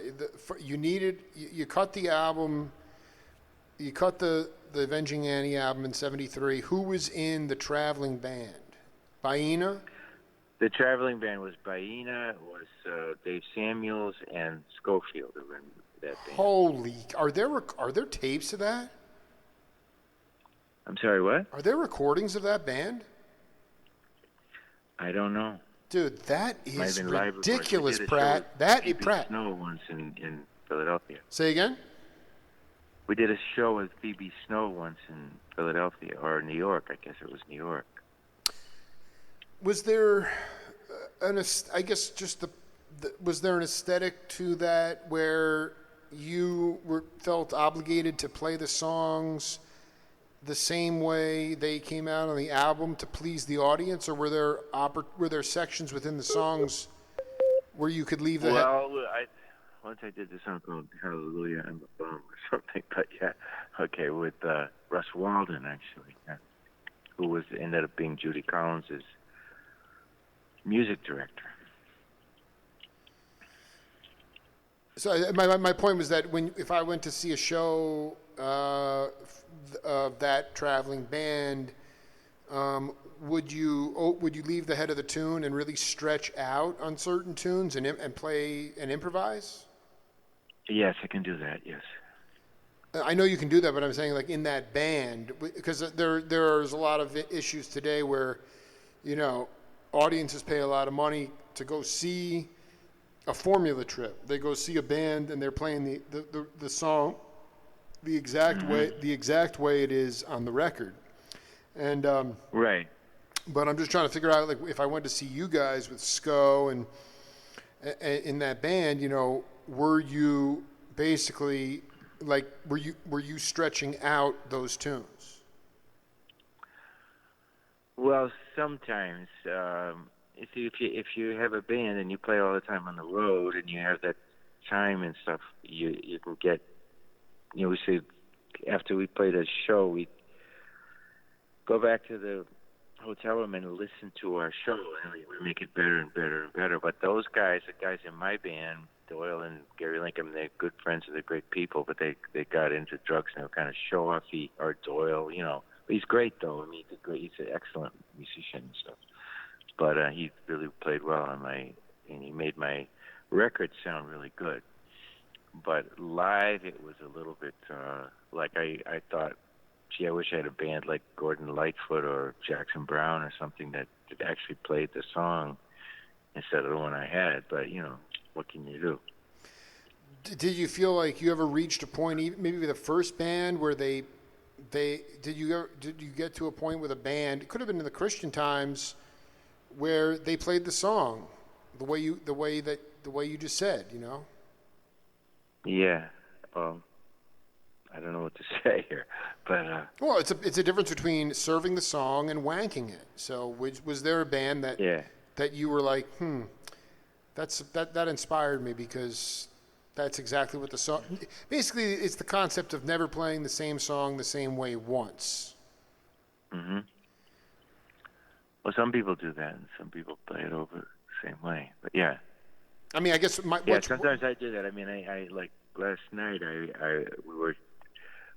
You cut the album. you cut the Avenging Annie album in '73. Who was in the traveling band? Baena? The traveling band was Baena, was Dave Samuels, and Schofield who were in that band. Holy! Are there tapes of that? I'm sorry, what? Are there recordings of that band? I don't know. Dude, that is live ridiculous, recordings. Pratt. That is Phoebe Pratt. Snow once in Philadelphia. Say again? We did a show with Phoebe Snow once in Philadelphia, or New York. I guess it was New York. Was there was there an aesthetic to that where you felt obligated to play the songs the same way they came out on the album to please the audience, or were there sections within the songs where you could leave the once I did this song called Hallelujah I'm a Bum or something, but yeah, okay, with Russ Walden actually, who ended up being Judy Collins' music director. So my point was that if I went to see a show of that traveling band, would you leave the head of the tune and really stretch out on certain tunes and play and improvise? Yes, I can do that. Yes. I know you can do that, but I'm saying like in that band, because there's a lot of issues today where, audiences pay a lot of money to go see a Formula Trip. They go see a band and they're playing the song the exact way it is on the record. And right. But I'm just trying to figure out, like, if I went to see you guys with SCO and in that band, were you basically like were you stretching out those tunes? Well, sometimes if you have a band and you play all the time on the road and you have that time and stuff, you can get, we say after we played a show, we go back to the hotel room and listen to our show, and we make it better and better and better. But those guys, the guys in my band, Doyle and Gary Lincoln, they're good friends and they're great people, but they got into drugs and they were kind of show-offy, or Doyle, But he's great, though. I mean, he's an excellent musician and stuff. But he really played well and he made my record sound really good. But live, it was a little bit like I thought, gee, I wish I had a band like Gordon Lightfoot or Jackson Browne or something that actually played the song instead of the one I had. But, what can you do? Did you feel like you ever reached a point, maybe with the first band, where did you get to a point with a band, it could have been in the Christian times, where they played the song the way you just said, Yeah. I don't know what to say here, but well, it's a difference between serving the song and wanking it. So, was there a band that you were like, that inspired me, because that's exactly what the song. Basically, it's the concept of never playing the same song the same way once. Mm-hmm. Well, some people do that, and some people play it over the same way. But yeah. I mean, I guess sometimes I do that. I mean, I like last night.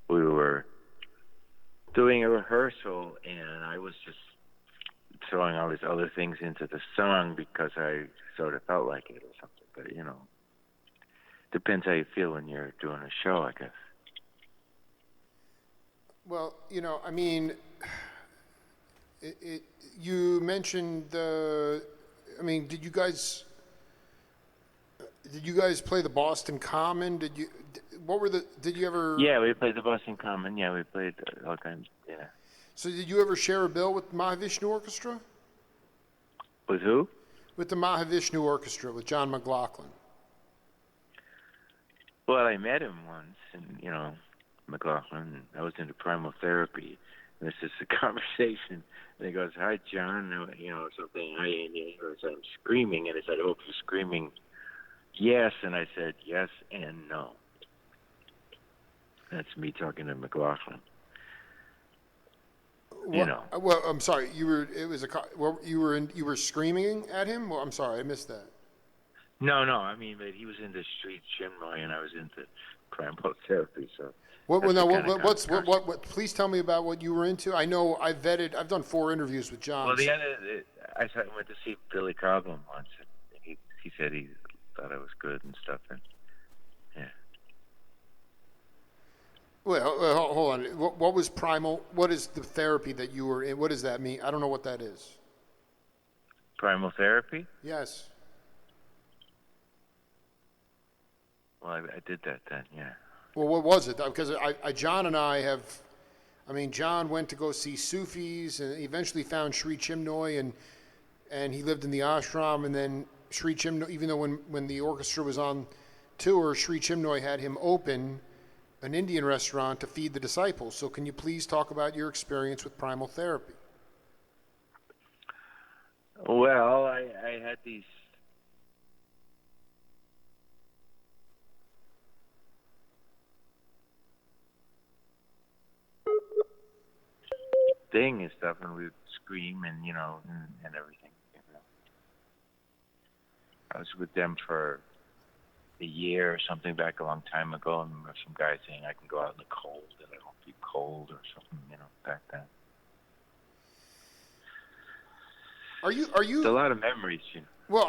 We were doing a rehearsal, and I was just throwing all these other things into the song because I sort of felt like it or something. But depends how you feel when you're doing a show, I guess. Well, I mean, you mentioned did you guys play the Boston Common? Did you ever? Yeah, we played the Boston Common. Yeah, we played all kinds. Yeah. So did you ever share a bill with Mahavishnu Orchestra? With who? With the Mahavishnu Orchestra, with John McLaughlin. Well, I met him once, and McLaughlin. And I was into Primal Therapy, and it's just a conversation. And he goes, "Hi, John," something. So I'm screaming, and he said, "Oh, you're screaming, yes," and I said, "Yes and no." That's me talking to McLaughlin. Well, I'm sorry. You were screaming at him. Well, I'm sorry, I missed that. No. I mean, but he was into Street Chinmoy, and I was into Primal Therapy. So Well, That's the now, kind of please tell me about what you were into. I know I've done 4 interviews with Well, John. I went to see Billy Cobham once, and he said he thought I was good and stuff, and yeah. Well, hold on. What was Primal? What is the therapy that you were in? What does that mean? I don't know what that is. Primal Therapy? Yes. Well, I did that then, yeah. Well, what was it? Because John and I have, John went to go see Sufis and eventually found Sri Chinmoy, and he lived in the ashram, and then Sri Chinmoy, even though when the orchestra was on tour, Sri Chinmoy had him open an Indian restaurant to feed the disciples. So can you please talk about your experience with Primal Therapy? Well, I had these thing and stuff, and we would scream and and everything. I was with them for a year or something back a long time ago, and I remember some guy saying I can go out in the cold and I don't feel cold or something, back then. Are you? It's a lot of memories, Well,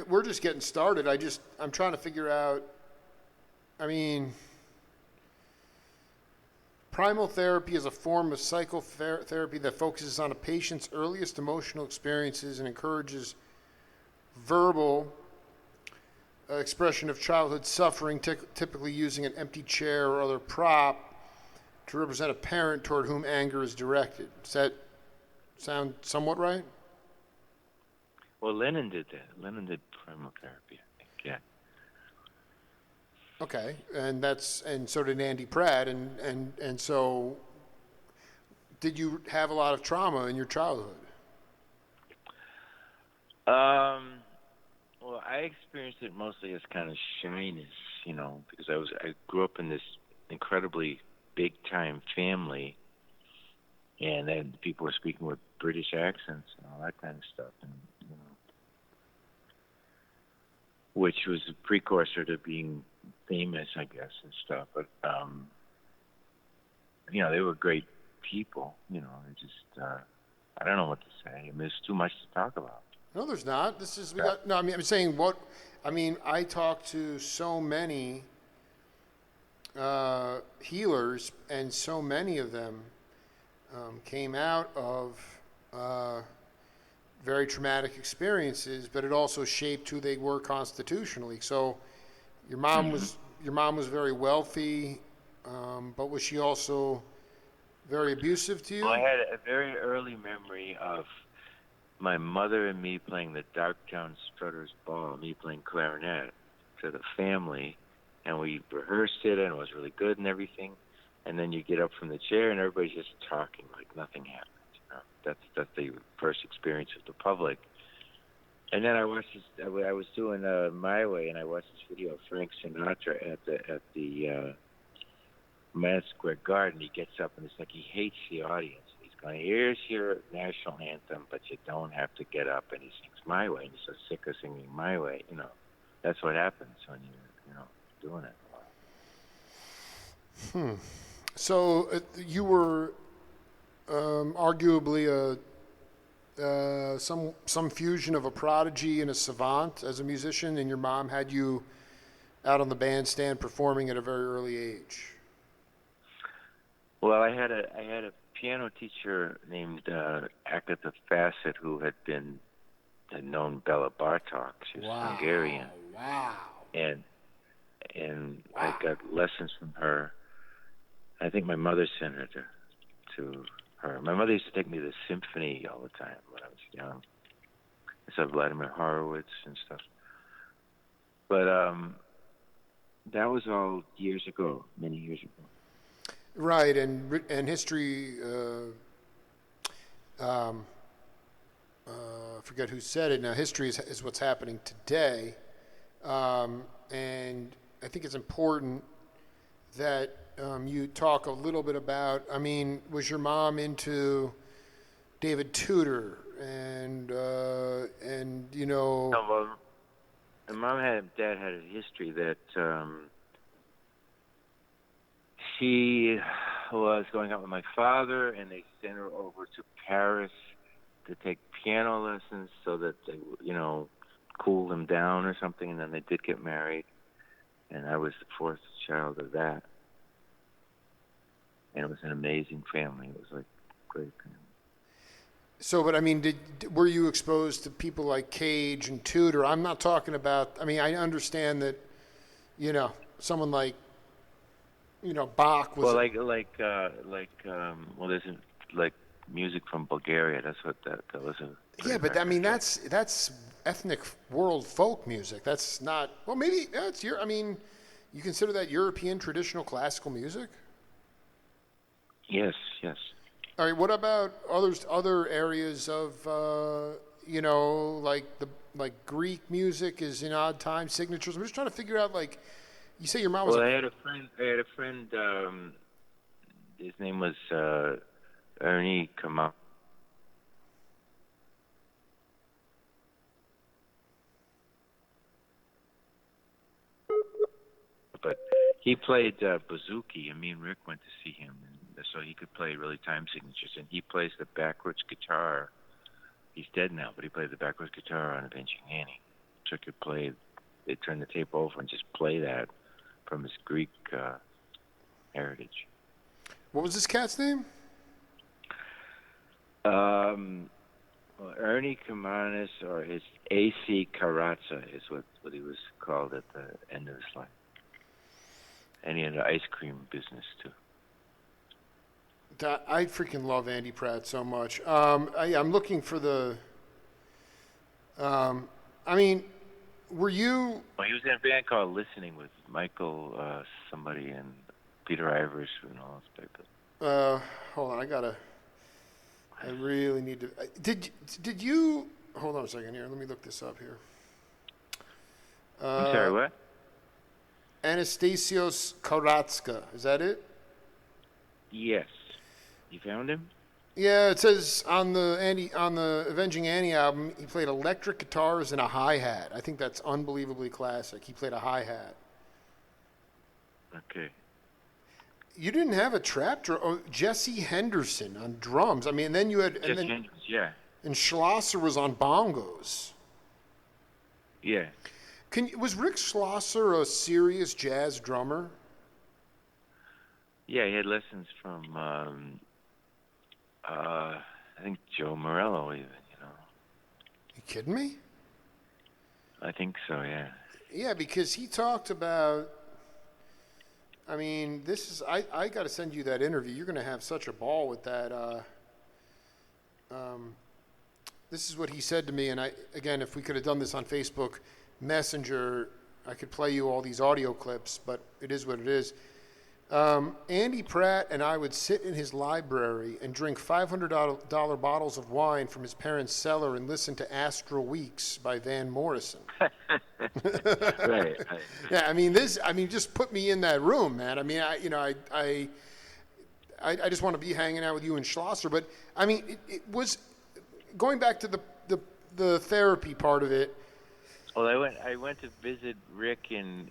we're just getting started. I'm trying to figure out. Primal therapy is a form of psychotherapy that focuses on a patient's earliest emotional experiences and encourages verbal expression of childhood suffering, typically using an empty chair or other prop to represent a parent toward whom anger is directed. Does that sound somewhat right? Well, Lennon did that. Lennon did Primal Therapy, I think, yeah. Okay, and so did Andy Pratt, and so did you have a lot of trauma in your childhood? Well, I experienced it mostly as kind of shyness, because I grew up in this incredibly big time family, and then people were speaking with British accents and all that kind of stuff, and which was a precursor to being famous, I guess, and stuff. But they were great people. They just I don't know what to say. There's too much to talk about. No, there's not. I'm saying I talked to so many healers, and so many of them came out of very traumatic experiences, but it also shaped who they were constitutionally. So your mom was very wealthy, but was she also very abusive to you? Well, I had a very early memory of my mother and me playing the Darktown Strutters Ball, me playing clarinet to the family, and we rehearsed it, and it was really good and everything. And then you get up from the chair, and everybody's just talking like nothing happened. That's the first experience of the public. And then I watched this. I was doing My Way, and I watched this video of Frank Sinatra at the Madison Square Garden. He gets up, and it's like he hates the audience. He's going, "Here's your national anthem, but you don't have to get up." And he sings My Way, and he's so sick of singing My Way. That's what happens when you're doing it. So you were arguably some fusion of a prodigy and a savant as a musician, and your mom had you out on the bandstand performing at a very early age. Well, I had a piano teacher named Agatha Fassett who had known Bela Bartok. She was Hungarian. Wow. And I got lessons from her. I think my mother sent her to her. My mother used to take me to the symphony all the time when I was young. I saw Vladimir Horowitz and stuff. But that was all years ago, many years ago. Right, and history. I forget who said it. Now, history is what's happening today, and I think it's important that you talk a little bit about. Was your mom into David Tudor and No, well, my mom and dad had a history that She was going out with my father, and they sent her over to Paris to take piano lessons so that they, cool them down or something. And then they did get married, and I was the fourth child of that. And it was an amazing family. It was like great family. So, but I mean, were you exposed to people like Cage and Tudor? I'm not talking about. I mean, I understand that, someone like, Bach was. Well, there's like music from Bulgaria. That's what that was a. Yeah, but I mean, that's ethnic world folk music. That's not. Well, maybe that's your. I mean, you consider that European traditional classical music? Yes, yes. All right. What about other areas of like Greek music is in odd time signatures? I'm just trying to figure out, like, you say your mom was. Well, I had a friend. His name was Ernie Kamal. But he played bouzouki, and me and Rick went to see him, and so he could play really time signatures. And he plays the backwards guitar. He's dead now, but he played the backwards guitar on Avenging Annie. So he could play. They turn the tape over and just play that from his Greek heritage. What was this cat's name? Well, Ernie Kamanis, or his A.C. Karatza is what he was called at the end of his life. And he had an ice cream business, too. I freaking love Andy Pratt so much. I'm looking for the. I mean, were you? Well, he was in a band called Listening with Michael somebody and Peter Ivers and all those people. Hold on, I really need to. Did you? Hold on a second here. Let me look this up here. I'm sorry, what? Anastasios Karatska. Is that it? Yes. You found him? Yeah, it says on the Avenging Annie album, he played electric guitars and a hi-hat. I think that's unbelievably classic. He played a hi-hat. Okay. You didn't have a trap drum. Oh, Jesse Henderson on drums. I mean, and then you had Yeah. And Schlosser was on bongos. Yeah. Was Rick Schlosser a serious jazz drummer? Yeah, he had lessons from I think Joe Morello even, You kidding me? I think so, yeah. Yeah, because he talked about. I mean, I got to send you that interview. You're going to have such a ball with that. This is what he said to me, and again, if we could have done this on Facebook Messenger, I could play you all these audio clips, but it is what it is. Andy Pratt and I would sit in his library and drink $500 bottles of wine from his parents' cellar and listen to Astral Weeks by Van Morrison. Right. Yeah, I mean, just put me in that room, man. I mean, I just want to be hanging out with you and Schlosser. But I mean, it was going back to the therapy part of it. Well, I went to visit Rick in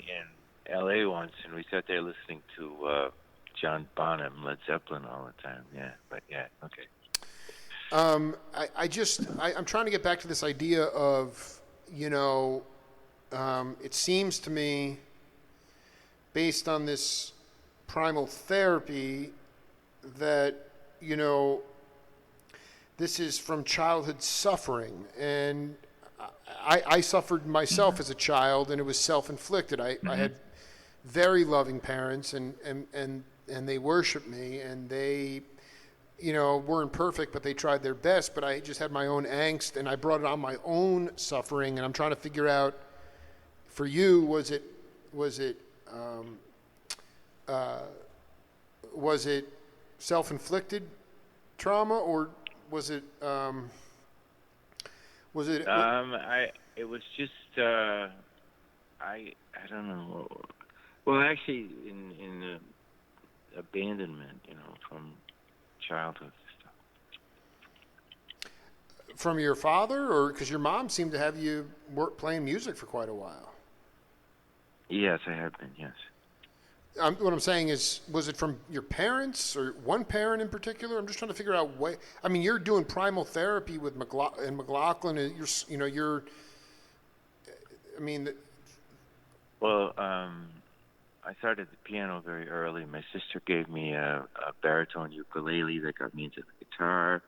L.A. once, and we sat there listening to John Bonham, Led Zeppelin all the time. Yeah, but yeah, okay. I'm trying to get back to this idea of, it seems to me, based on this primal therapy, that, this is from childhood suffering. And I suffered myself as a child, and it was self-inflicted. I had very loving parents, and they worshiped me, and they, weren't perfect, but they tried their best. But I just had my own angst, and I brought it on my own suffering. And I'm trying to figure out, for you, was it self-inflicted trauma, or was it? It was just I don't know. Well, actually, in abandonment, from childhood stuff. From your father, or because your mom seemed to have you playing music for quite a while? Yes, I have been. Yes. what I'm saying is, was it from your parents or one parent in particular? I'm just trying to figure out what. I mean, you're doing Primal Therapy with McLaughlin. And I mean, Well, I started the piano very early. My sister gave me a baritone ukulele that got me into the guitar.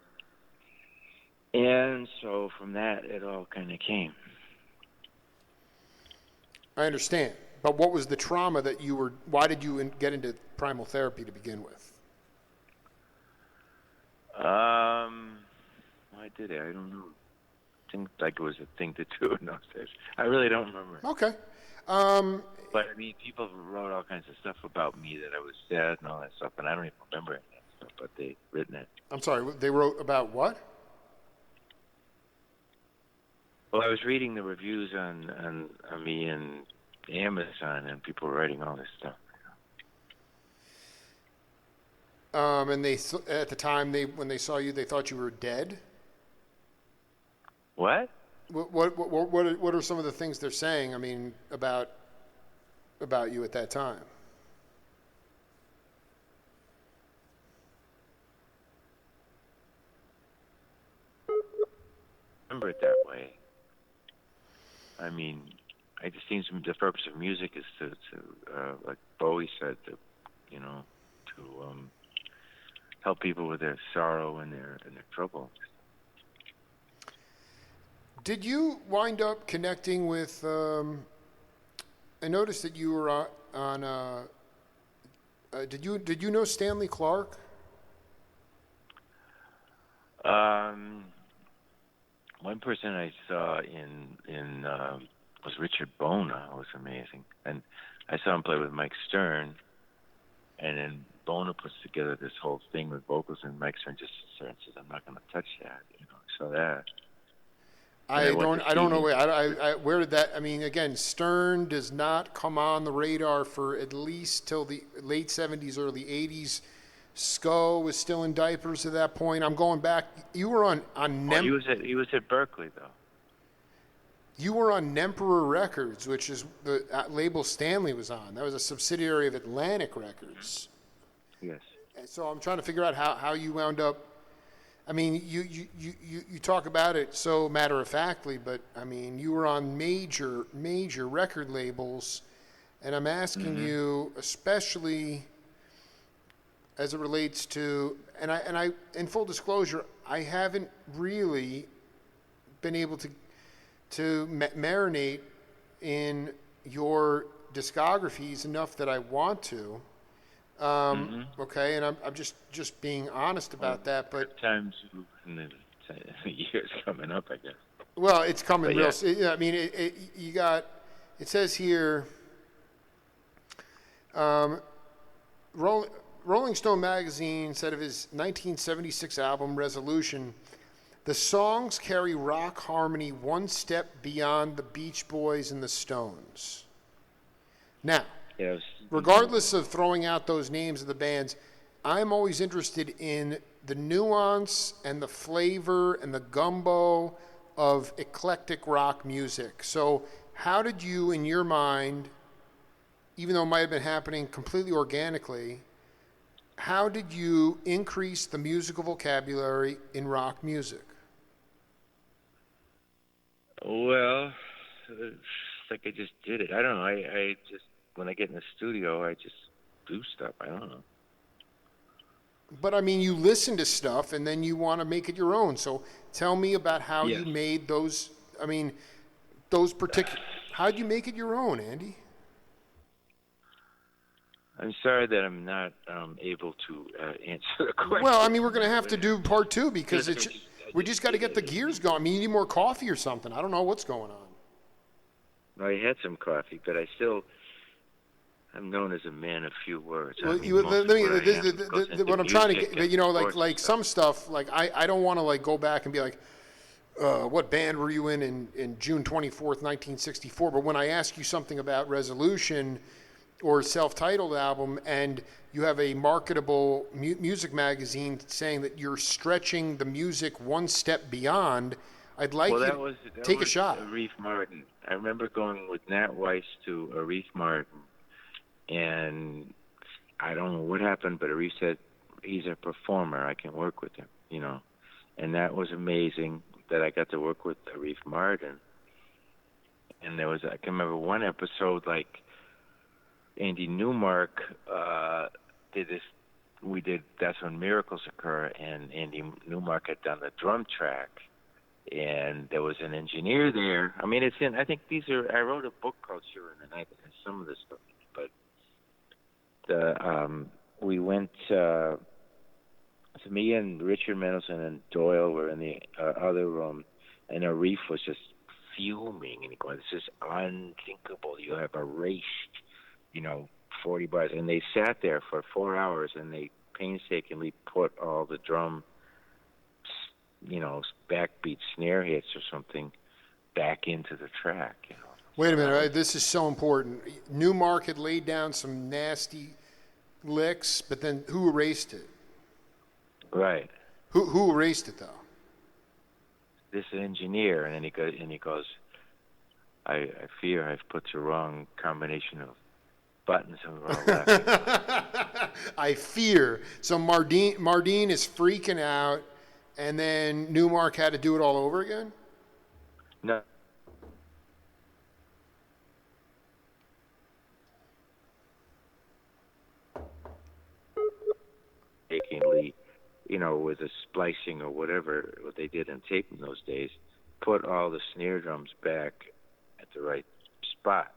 And so from that, it all kind of came. I understand. But what was the trauma that you were? Why did you get into Primal Therapy to begin with? Why did I? I don't know. Seemed like it was a thing to do in those days. I really don't remember. Okay. But I mean, people wrote all kinds of stuff about me that I was sad and all that stuff, and I don't even remember any of that stuff. But they written it. I'm sorry. They wrote about what? Well, I was reading the reviews on me and Amazon, and people were writing all this stuff. And they at the time when they saw you, they thought you were dead. What? What are some of the things they're saying? I mean, about you at that time. Remember it that way. I mean, I just think the purpose of music is to like Bowie said, to help people with their sorrow and their trouble. Did you wind up connecting with? I noticed that you were on. Did you know Stanley Clark? One person I saw in was Richard Bona. It was amazing, and I saw him play with Mike Stern, and then Bona puts together this whole thing with vocals, and Mike Stern just sits there and says, "I'm not going to touch that." I saw that. I don't know where did that. I mean, again, Stern does not come on the radar for at least till the late '70s, early '80s. Sco was still in diapers at that point. I'm going back. You were on he was at Berkeley though. You were on Nemperor Records, which is the label Stanley was on. That was a subsidiary of Atlantic Records. Yes. And so I'm trying to figure out how you wound up. I mean, you talk about it so matter-of-factly, but, I mean, you were on major record labels, and I'm asking you, especially as it relates to, and I, in full disclosure, I haven't really been able to marinate in your discographies enough that I want to. Okay, and I'm just being honest about that. But times in the years coming up, I guess. Well, it's coming real. Yeah. I mean, you got. It says here. Rolling Stone magazine said of his 1976 album Resolution, the songs carry rock harmony one step beyond the Beach Boys and the Stones. Now. Yes. Regardless of throwing out those names of the bands, I'm always interested in the nuance and the flavor and the gumbo of eclectic rock music. So how did you, in your mind, even though it might have been happening completely organically, how did you increase the musical vocabulary in rock music? Well, it's like I just did it. I don't know. I just, when I get in the studio, I just do stuff. I don't know. But, I mean, you listen to stuff, and then you want to make it your own. So tell me about how you made those, I mean, those particular, how'd you make it your own, Andy? I'm sorry that I'm not able to answer the question. Well, I mean, we're going to have to do part two because we just got to get the gears going. I mean, you need more coffee or something. I don't know what's going on. I had some coffee, but I'm known as a man of few words. Well, what I'm trying to get, you know, like some stuff, like I don't want to like go back and be like, what band were you in June 24th, 1964? But when I ask you something about Resolution or self-titled album, and you have a marketable music magazine saying that you're stretching the music one step beyond, I'd like you to take a shot. Reef Martin. I remember going with Nat Weiss to Reef Martin And I don't know what happened, but Arif said he's a performer. I can work with him, and that was amazing that I got to work with Arif Martin. And I can remember one episode, like Andy Newmark did this. We did That's When Miracles Occur, and Andy Newmark had done the drum track, and there was an engineer there. I mean, I think I wrote a book called Sure in the Night that has some of this stuff, but we went, so me and Richard Mendelsohn and Doyle were in the other room, and Arif was just fuming, and he goes, "This is unthinkable. You have erased, 40 bars." And they sat there for 4 hours, and they painstakingly put all the drum, backbeat snare hits or something back into the track. Wait a minute, this is so important. Newmark had laid down some nasty licks, but then who erased it? Right. Who erased it, though? This engineer, and then he goes, I fear I've put the wrong combination of buttons and we're all laughing. I fear. So Mardine is freaking out, and then Newmark had to do it all over again? No. Achingly, with a splicing or whatever what they did in tape in those days, put all the snare drums back at the right spot.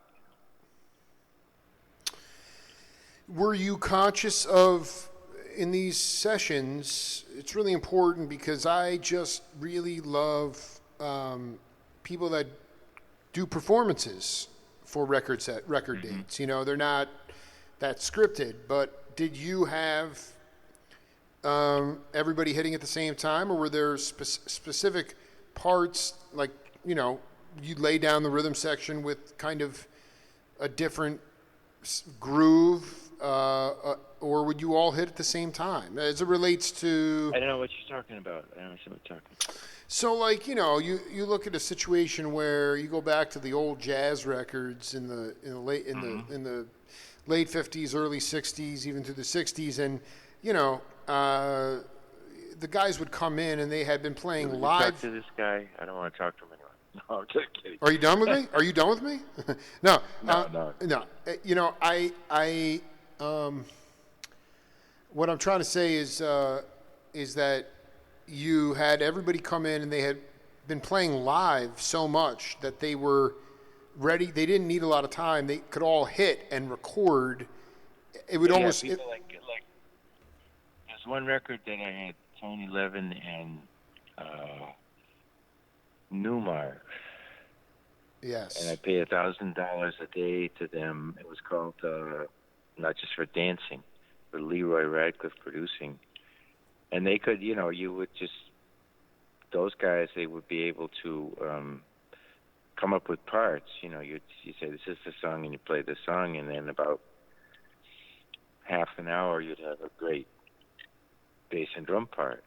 Were you conscious of, in these sessions, it's really important because I just really love people that do performances for record dates. They're not that scripted, but did you have everybody hitting at the same time, or were there specific parts, like, you lay down the rhythm section with kind of a different groove, or would you all hit at the same time as it relates to? I don't know what you're talking about. I don't know what you're talking about. So, like, you look at a situation where you go back to the old jazz records in the late 50s, early 60s, even through the 60s, and the guys would come in and they had been playing live. Talk to this guy. I don't want to talk to him anymore. No, I'm just kidding. Are you done with me? Are you done with me? No. No. What I'm trying to say is that you had everybody come in and they had been playing live so much that they were ready. They didn't need a lot of time. They could all hit and record. It would almost. People like there's one record that I had Tony Levin and Newmark. Yes. And I paid $1,000 a day to them. It was called Not Just for Dancing, for Leroy Radcliffe producing. And they could, you would just, those guys, they would be able to come up with parts. You say, this is the song, and you play the song, and then about half an hour, you'd have a great bass and drum part,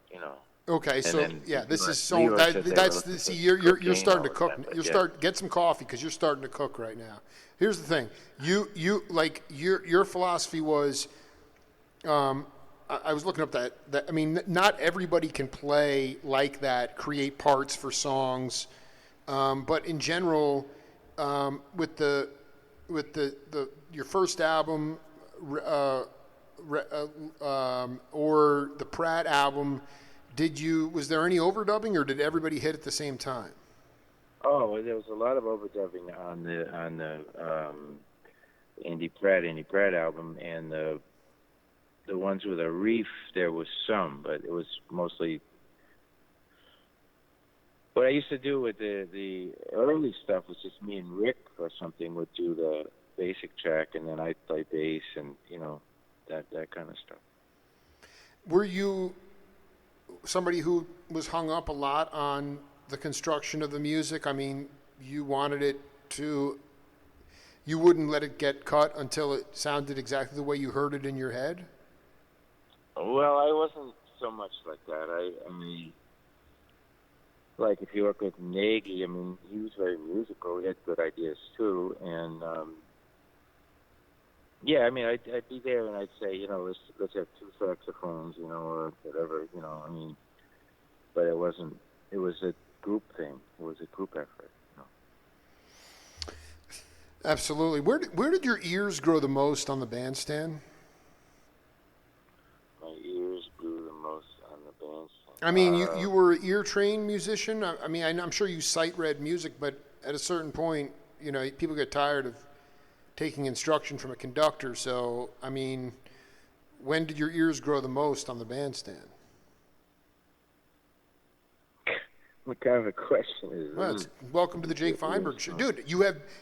Okay, and so this is so you're starting to cook. Get some coffee because you're starting to cook right now. Here's the thing, you like your philosophy was, I was looking up that I mean, not everybody can play like that, create parts for songs, but in general, with your first album, or the Pratt album. Was there any overdubbing, or did everybody hit at the same time? Oh, there was a lot of overdubbing on the Andy Pratt album, and the ones with Arif, there was some, but it was mostly. What I used to do with the early stuff was just me and Rick or something would do the basic track, and then I'd play bass and that kind of stuff. Were you somebody who was hung up a lot on the construction of the music? I mean, you wanted it to, you wouldn't let it get cut until it sounded exactly the way you heard it in your head? Well, I wasn't so much like that. I mean, like if you work with Nagy, I mean, he was very musical. He had good ideas too, and Yeah, I mean, I'd be there and I'd say, let's have two saxophones, or whatever, I mean, but it wasn't. It was a group thing. It was a group effort. Absolutely. Where did your ears grow the most on the bandstand? My ears grew the most on the bandstand. I mean, you were an ear-trained musician. I mean, I'm sure you sight-read music, but at a certain point, people get tired of taking instruction from a conductor. So, I mean, when did your ears grow the most on the bandstand? What kind of a question is Well, this? welcome to the Jake Feinberg Show. Dude,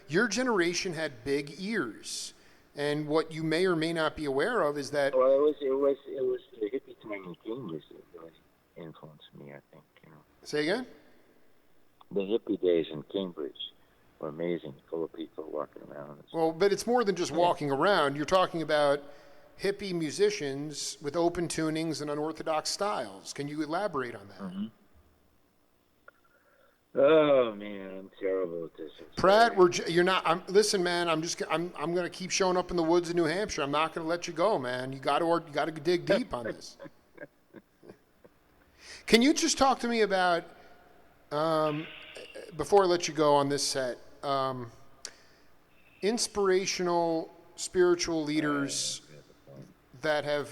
your generation had big ears. And what you may or may not be aware of is that... Well, it was the hippie time in Cambridge that really influenced me, I think, Say again? The hippie days in Cambridge were amazing, full of people walking around. Well, but it's more than just walking around. You're talking about hippie musicians with open tunings and unorthodox styles. Can you elaborate on that? Mm-hmm. Oh man, I'm terrible at this. Pratt, you're not. Listen, man. I'm going to keep showing up in the woods in New Hampshire. I'm not going to let you go, man. You got to dig deep on this. Can you just talk to me about before I let you go on this set? Inspirational spiritual leaders that have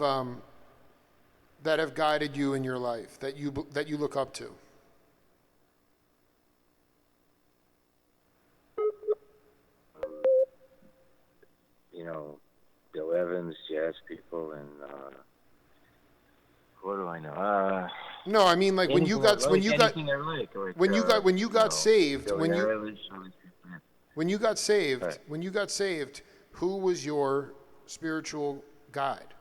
guided you in your life that you look up to. Bill Evans, jazz people, and what do I know? No, I mean like when you got saved, who was your spiritual guide?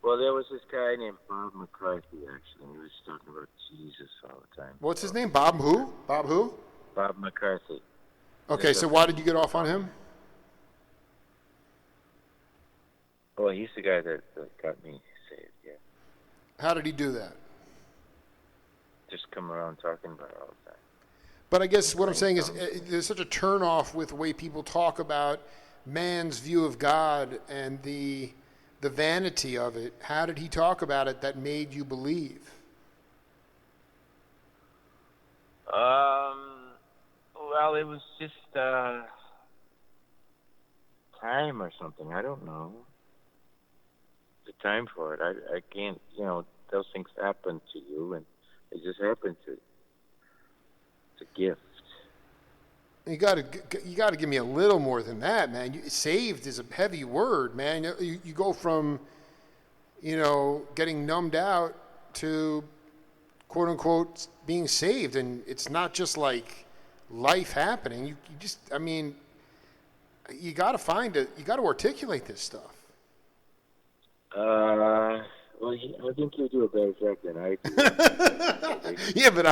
Well, there was this guy named Bob McCarthy, actually, and he was talking about Jesus all the time. What's his name? Bob who? Bob who? Bob McCarthy. Okay, so why did you get off on him? Well, he's the guy that got me saved, yeah. How did he do that? Just come around talking about it all the time. But I guess what I'm saying is there's such a turnoff with the way people talk about man's view of God and the vanity of it. How did he talk about it that made you believe? Well, it was just time or something. I don't know. The time for it. I can't, those things happen to you, and they just happen to you. It's a gift. You got to give me a little more than that, man. Saved is a heavy word, man. You go from, getting numbed out to, quote unquote, being saved, and it's not just like life happening. You got to find it. You got to articulate this stuff. Well, I think you do a better job than I do. Yeah, but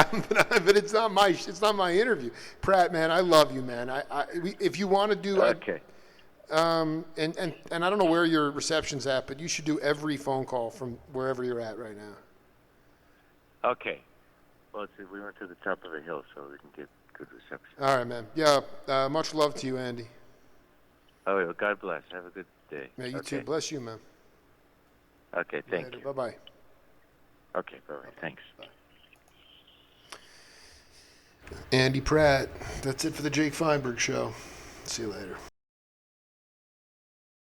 it's not my interview. Pratt, man, I love you, man. If you want to do okay. And I don't know where your reception's at, but you should do every phone call from wherever you're at right now. Okay. Well, we went to the top of a hill, so we can get good reception. All right, man. Yeah. Much love to you, Andy. Oh, well, God bless. Have a good day. Yeah, you too. Bless you, man. Okay, thank you. Bye-bye. Okay, bye-bye. Thanks. Bye. Andy Pratt. That's it for the Jake Feinberg Show. See you later.